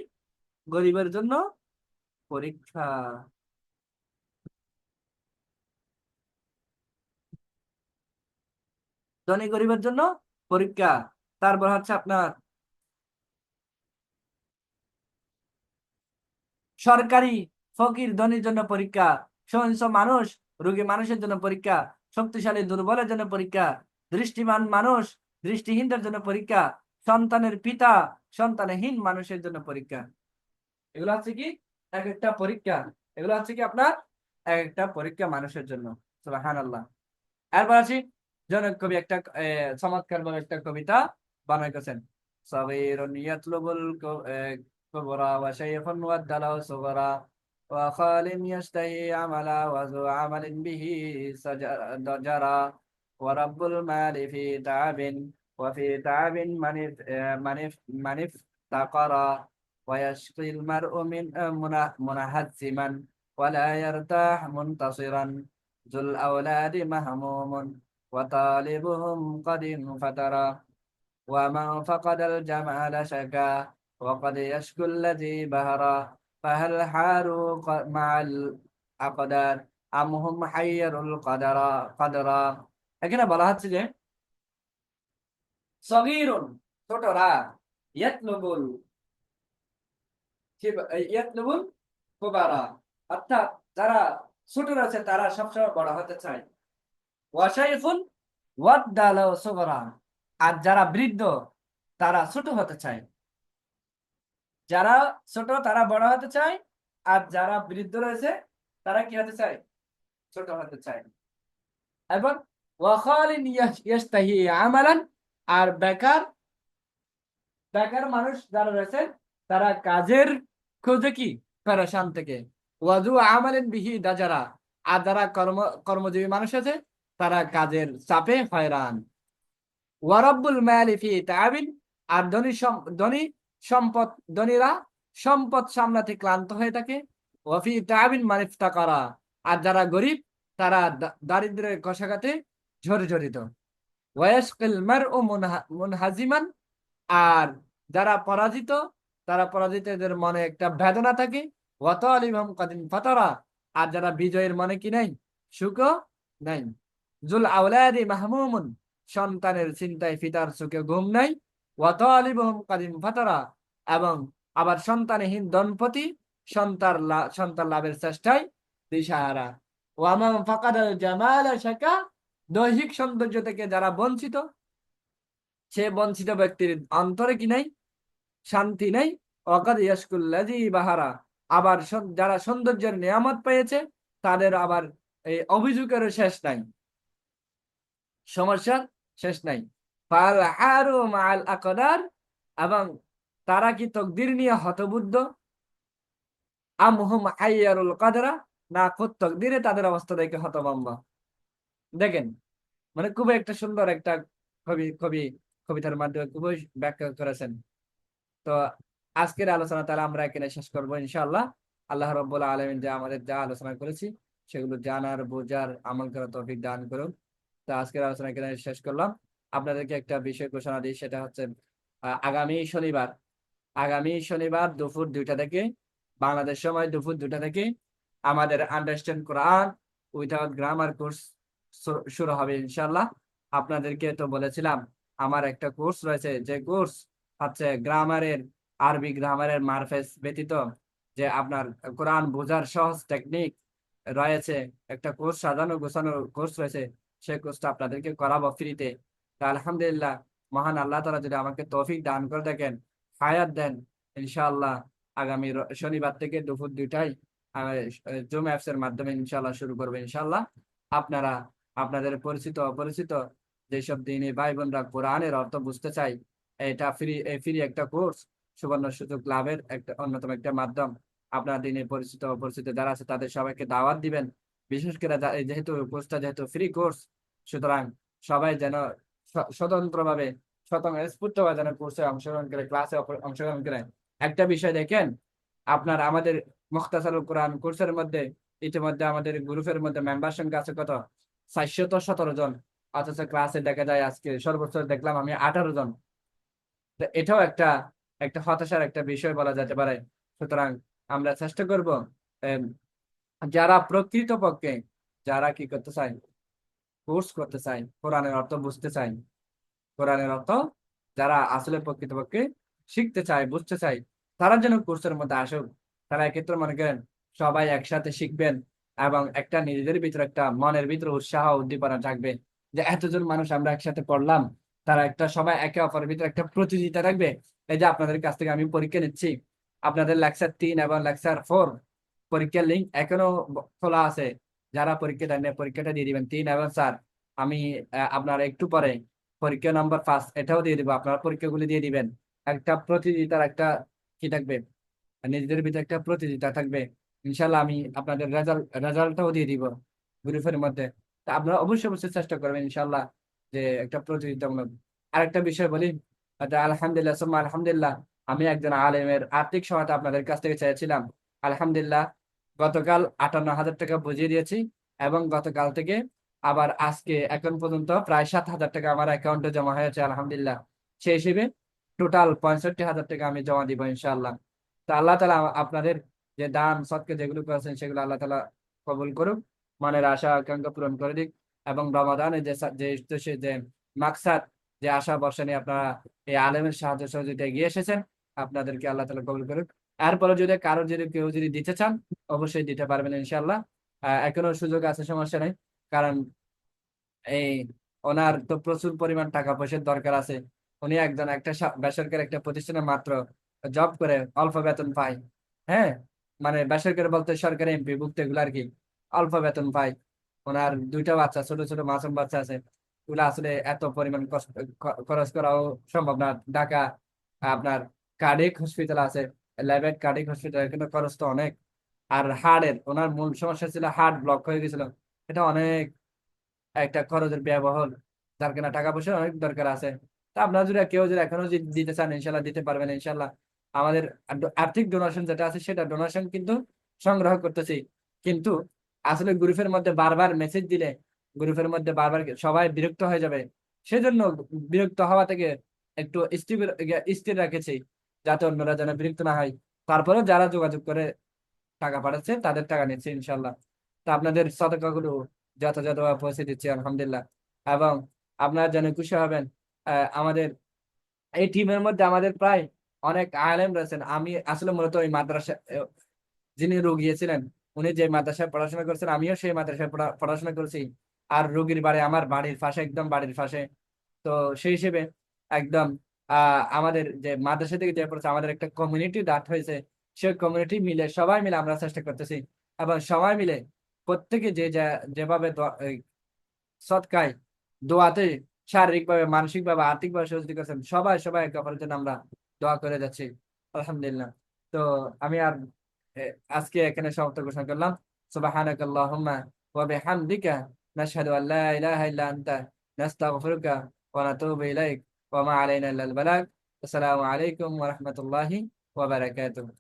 গরিবের জন্য পরীক্ষা, ধনী গরিবের জন্য পরীক্ষা। তারপর হচ্ছে আপনার সরকারি ফকির ধনীর জন্য পরীক্ষা, সহিংস মানুষ রোগী মানুষের জন্য পরীক্ষা, শক্তিশালী দুর্বলের জন্য পরীক্ষা, দৃষ্টিমান মানুষ দৃষ্টিহীনদের জন্য পরীক্ষা, সন্তানের পিতা সন্তানহীন মানুষের জন্য পরীক্ষা। এগুলো হচ্ছে কি এক একটা পরীক্ষা, এগুলো হচ্ছে কি আপনার এক একটা পরীক্ষা মানুষের জন্য। সুবহানাল্লাহ। এরপর আছি, জনক কবি একটা চমৎকার বলে একটা কবিতা বানাই গেছেন, সাগীরুন ইয়াতলুবুল কুবরা ওয়া শাইখুন ওয়াদ্দালাউ সুগরা ওয়া খালিন ইয়াশতাহি আমালা ওয়া যু আমালিন বিহি সাজারা ওয়া রাব্বুল মালি ফি তাবিন ওয়া ফি তাবিন মানিফ মানিফ তাকারা ওয়া ইয়াশকিল মার'ু মিন মুনাহাজ্জিমান ওয়া লা ইয়ারতাহ মুনতাসিরান জুল আওলাদি মাহমুমুন وطالبهم قد انفترى ومن فقد الجمال شكا وقد يشكو الذي بهرا فهل حاروا مع الأقدار أم هم حيروا قدرا। এখানে বলা হচ্ছে যে সগীরুন ছোটরা, ইয়াতলুবুল ইয়াতলুবুল কুবারা, অর্থাৎ যারা ছোটরা আছে তারা সবসময় বড় হতে চায়, ওয়াশাইখুন ওয়াদ্দালাউ সুগরা, আর যারা বৃদ্ধ তারা ছোট হতে চায়, যারা ছোট তারা বড় হতে চায়, আর যারা বৃদ্ধ রয়েছে তারা কি হতে চায়, ছোট হতে চায়। এবং ওয়াখালিন ইয়াশতাহি আমালান, আর বেকার বেকার মানুষ যারা রয়েছে তারা কাজের খোঁজে কি পেরেশান থেকে, ওয়াজু আমালিন বিহি দাজারা, আর যারা কর্মজীবী মানুষ আছে তারা কাজের চাপে হয়রান। ওয়ারাব্বুল মালি ফি তাবিন, আর ধনী সম্পদ ধনীরা সম্পদ সামলাতে ক্লান্ত হয়ে থাকে, ওয়াফি তাবিন মানিফতাকারা, আর যারা গরিব তারা দারিদ্র্যের কষাঘাতে জর্জরিত। ওয়ায়াসকিল মার'ু মুনহাজিমান, আর যারা পরাজিত তারা পরাজিতদের মনে একটা বেদনা থাকে, ওয়াতালিবহুম কাদিন ফাতারা, আর যারা বিজয়ের মনে কি নাই, সুখও নাই। জুল আওলাদি মাহমুমুন, সন্তানের চিন্তায় পিতার চোখে ঘুম নাই। ওয়া তালিবুহুম কাদিম ফাতারা, এবং আবার সন্তানহীন দম্পতি সন্তান লাভের চেষ্টায় দিশাহারা। ওয়া মান ফাকাদাল জামালা শাকা, দৈহিক সৌন্দর্য থেকে যারা বঞ্চিত, সে বঞ্চিত ব্যক্তির অন্তরে কি নাই, শান্তি নেই। ওয়াকাদ ইয়াশকুল্লাযী বাহারা, আবার যারা সৌন্দর্যের নিয়ামত পেয়েছে তাদের আবার এই অভিযোগের শেষ নাই, সমস্যার শেষ নাই। ফাল হারু মাআল আকদার, এবং তারা কি তকদির নিয়ে হতবুদ্ধ? আম হুম হাইয়ারুল কাদরা, না খুদ তকদিরে তাদের অবস্থা দেখে হতভম্ব। দেখেন, মানে খুবই একটা সুন্দর একটা কবি কবি কবিতার মাধ্যমে খুবই ব্যাখ্যা করেছেন। তো আজকের আলোচনা তাহলে আমরা এখানে শেষ করবো ইনশাআল্লাহ। আল্লাহ রাব্বুল আলামিন যা আমাদের যা আলোচনা করেছি সেগুলো জানার, বোঝার, আমল করার তৌফিক দান করুন। তো আজকের আলোচনা এখানে শেষ করলাম। আপনাদেরকে একটা বিষয় ঘোষণা দিই, সেটা হচ্ছে আগামী শনিবার দুপুর 2টা থেকে, বাংলাদেশ সময় দুপুর 2টা থেকে আমাদের আন্ডারস্ট্যান্ড কোরআন উইথাউট গ্রামার কোর্স শুরু হবে ইনশাআল্লাহ। আপনাদেরকে তো বলেছিলাম আমার একটা কোর্স রয়েছে, যে কোর্স হচ্ছে গ্রামারের, আরবি গ্রামারের মারফেস ব্যতীত যে আপনার কোরআন বোঝার সহজ টেকনিক রয়েছে, একটা কোর্স সাজানো গোছানো কোর্স রয়েছে। সেই কোর্সটা আপনাদেরকে করাবো ফ্রিতে। তা আলহামদুলিল্লাহ, মহান আল্লাহ তাআলা যদি আমাকে তৌফিক দান করে দেখেন, হায়াত দেন, ইনশাআল্লাহ আগামী শনিবার থেকে দুপুর 2টায় জুম অ্যাপস এর মাধ্যমে ইনশাআল্লাহ শুরু করবে ইনশাআল্লাহ। আপনারা আপনাদের পরিচিত অপরিচিত যেসব দিনী ভাই বোনরা কোরআনের অর্থ বুঝতে চাই, এটা ফ্রি একটা কোর্স, সুবর্ণ সুযোগ লাভের একটা অন্যতম একটা মাধ্যম। আপনার দিনে পরিচিত অপরিচিত যারা আছে তাদের সবাইকে দাওয়াত দিবেন। বিশেষ করে যেহেতু কোর্সটা যেহেতু ফ্রি কোর্স, সুতরাং সবাই যেন স্বতন্ত্রভাবে স্ফূর্তভাবে যেন কোর্সে অংশগ্রহণ করে, ক্লাসে অংশগ্রহণ করে। একটা বিষয় দেখেন, আপনার আমাদের মুখতাসারুল কোরআন কোর্সের মধ্যে ইতিমধ্যে আমাদের গ্রুপের মধ্যে মেম্বার সংখ্যা আছে কত, 417 জন। অথচ ক্লাসে দেখা যায় আজকে সর্বোচ্চ দেখলাম আমি 18 জন। তো এটাও একটা একটা হতাশার একটা বিষয় বলা যেতে পারে। সুতরাং আমরা চেষ্টা করব, আম, যারা প্রকৃতপক্ষে, যারা কি করতে চায়, কোর্স করতে চায়, কোরআনের অর্থ বুঝতে চায়, কোরআনের অর্থ যারা আসলে প্রকৃতপক্ষে শিখতে চায়, বুঝতে চায়, তারা যেন কোর্সের মধ্যে আসুক। তারা এক্ষেত্রে মনে করেন সবাই একসাথে শিখবেন, এবং একটা নিজেদের ভিতরে একটা মনের ভিতরে উৎসাহ উদ্দীপনা থাকবে যে এতজন মানুষ আমরা একসাথে পড়লাম। তারা একটা সবাই একে অপরের ভিতরে একটা প্রতিযোগিতা রাখবে। এই যে আপনাদের কাছ থেকে আমি পরীক্ষা নিচ্ছি, আপনাদের লেকচার 3 এবং লেকচার 4 পরীক্ষার লিঙ্ক এখনো খোলা আছে। যারা পরীক্ষা দেন নাই, পরীক্ষাটা দিয়ে দিবেন 3 এবং 4। আমি আপনার একটু পরে পরীক্ষা নাম্বার 5 এটাও দিয়ে দিব, আপনারা পরীক্ষাগুলি দিয়ে দিবেন। একটা প্রতিযোগিতার একটা কি থাকবে, নিজেদের ভিতরে একটা প্রতিযোগিতা থাকবে। ইনশাল্লাহ আমি আপনাদের রেজাল্টটাও দিয়ে দিব গ্রুপের মধ্যে। তা আপনারা অবশ্যই অবশ্যই চেষ্টা করবেন ইনশাল্লাহ, যে একটা প্রতিযোগিতামূলক। আরেকটা বিষয় বলি, আলহামদুলিল্লাহ সুম্মা আলহামদুলিল্লাহ, আমি একজন আলেমের আর্থিক সহায়তা আপনাদের কাছ থেকে চাইছিলাম। আলহামদুলিল্লাহ, গতকাল 58,000 টাকা বুঝিয়ে দিয়েছি, এবং গতকাল থেকে আবার আজকে এখন পর্যন্ত প্রায় 7,000 টাকা আমার অ্যাকাউন্টে জমা হয়েছে আলহামদুলিল্লাহ। সেই হিসেবে টোটাল 65,000 টাকা আমি জমা দিব ইনশাআল্লাহ। তা আল্লাহ তালা আপনাদের যে দান সৎকে যেগুলো করেছেন সেগুলো আল্লাহ তালা কবুল করুক, মনের আশা আকাঙ্ক্ষা পূরণ করে দিক। এবং রমাদানের যে উদ্দেশ্যে, যে মাকসাদ, যে আশা বর্ষা নিয়ে আপনারা এই আলেমের সাহায্য সহযোগিতায় এগিয়ে এসেছেন, আপনাদেরকে আল্লাহ তালা কবুল করুক। এরপরে যদি কারো যদি কেউ যদি দিতে চান, অবশ্যই দিতে পারবেন ইনশাআল্লাহ। এখনো সুযোগ আছে, সমস্যা নেই। কারণ এই ওনার তো প্রচুর পরিমাণ টাকা পয়সার দরকার আছে। উনি একজন একটা বেসরকারি একটা প্রতিষ্ঠানে মাত্র জব করে অল্প বেতন পায়। হ্যাঁ, মানে বেসরকারি বলতে সরকারি এমপিভুক্ত এগুলো আর কি, অল্প বেতন পায়। ওনার 2টা বাচ্চা, ছোট ছোট মাসুম বাচ্চা আছে। ওগুলো আসলে এত পরিমাণ খরচ করাও সম্ভব না। ঢাকা আপনার কার্ডিক হসপিটাল আছে, ল্যাবেট কার্ডিক হসপিটাল, কিন্তু খরচ তো অনেক। আর হার্টের ওনার মূল সমস্যা ছিল হার্ট ব্লক হয়ে গেছিল। এটা অনেক একটা খরচের ব্যয়বহুল, যার কিনা টাকা পয়সা অনেক দরকার আছে। তা আপনারা যদি কেউ যদি এখনো যদি দিতে চান, ইনশাল্লাহ দিতে পারবেন ইনশাল্লাহ। আমাদের আর্থিক ডোনেশন যেটা আছে সেটা ডোনেশন কিন্তু সংগ্রহ করতেছি। কিন্তু আসলে গ্রুপের মধ্যে বারবার মেসেজ দিলে গ্রুপের মধ্যে বারবার সবাই বিরক্ত হয়ে যাবে। সেজন্য বিরক্ত হওয়া থেকে একটু স্থির স্থির রেখেছি, যাতে অন্যরা যেন বিরক্ত না হয়। তারপরেও যারা যোগাযোগ করে টাকা পাঠাচ্ছে তাদের টাকা নিচ্ছে ইনশাল্লাহ। তা আপনাদের সদকাগুলো যথাযথভাবে পৌঁছে দিচ্ছি আলহামদুলিল্লাহ। এবং আপনারা যেন খুশি হবেন, আমাদের এই টিমের মধ্যে আমাদের প্রায় অনেক আলেম রয়েছেন। আমি আসলে মূলত ওই মাদ্রাসা, যিনি রোগী ছিলেন উনি যে মাদ্রাসায় পড়াশোনা করছেন আমিও সেই মাদ্রাসায় পড়াশোনা করেছি। আর রোগীর বাড়ি আমার বাড়ির পাশে, একদম বাড়ির পাশে। তো সেই হিসেবে একদম আমাদের যে মাদ্রাসা থেকে যে পড়ছে আমাদের একটা কমিউনিটি ডাট হয়েছে। সেই কমিউনিটি মিলে সবাই মিলে আমরা চেষ্টা করতেছি, এবং সবাই মিলে প্রত্যেকে যেভাবে সৎকায়, দোয়াতে, শারীরিকভাবে, মানসিকভাবে, আর্থিকভাবে সহযোগিতা করছেন, সবাই সবাই একে অপরের জন্য আমরা দোয়া করে যাচ্ছি আলহামদুলিল্লাহ। তো আমি আর এ, আজকে এখানে সমাপ্ত ঘোষণা করলাম। সুবহানাক আল্লাহুম্মা ওয়া বিহামদিকা নাশহাদু আল্লা ইলাহা ইল্লা আনতা নাস্তাগফিরুকা ওয়া নাতুবু ইলাইক ওয়া মা আলাইনা ইল্লাল বালাগ। আসসালামু আলাইকুম ওয়া রাহমাতুল্লাহি ওয়া বারাকাতুহু।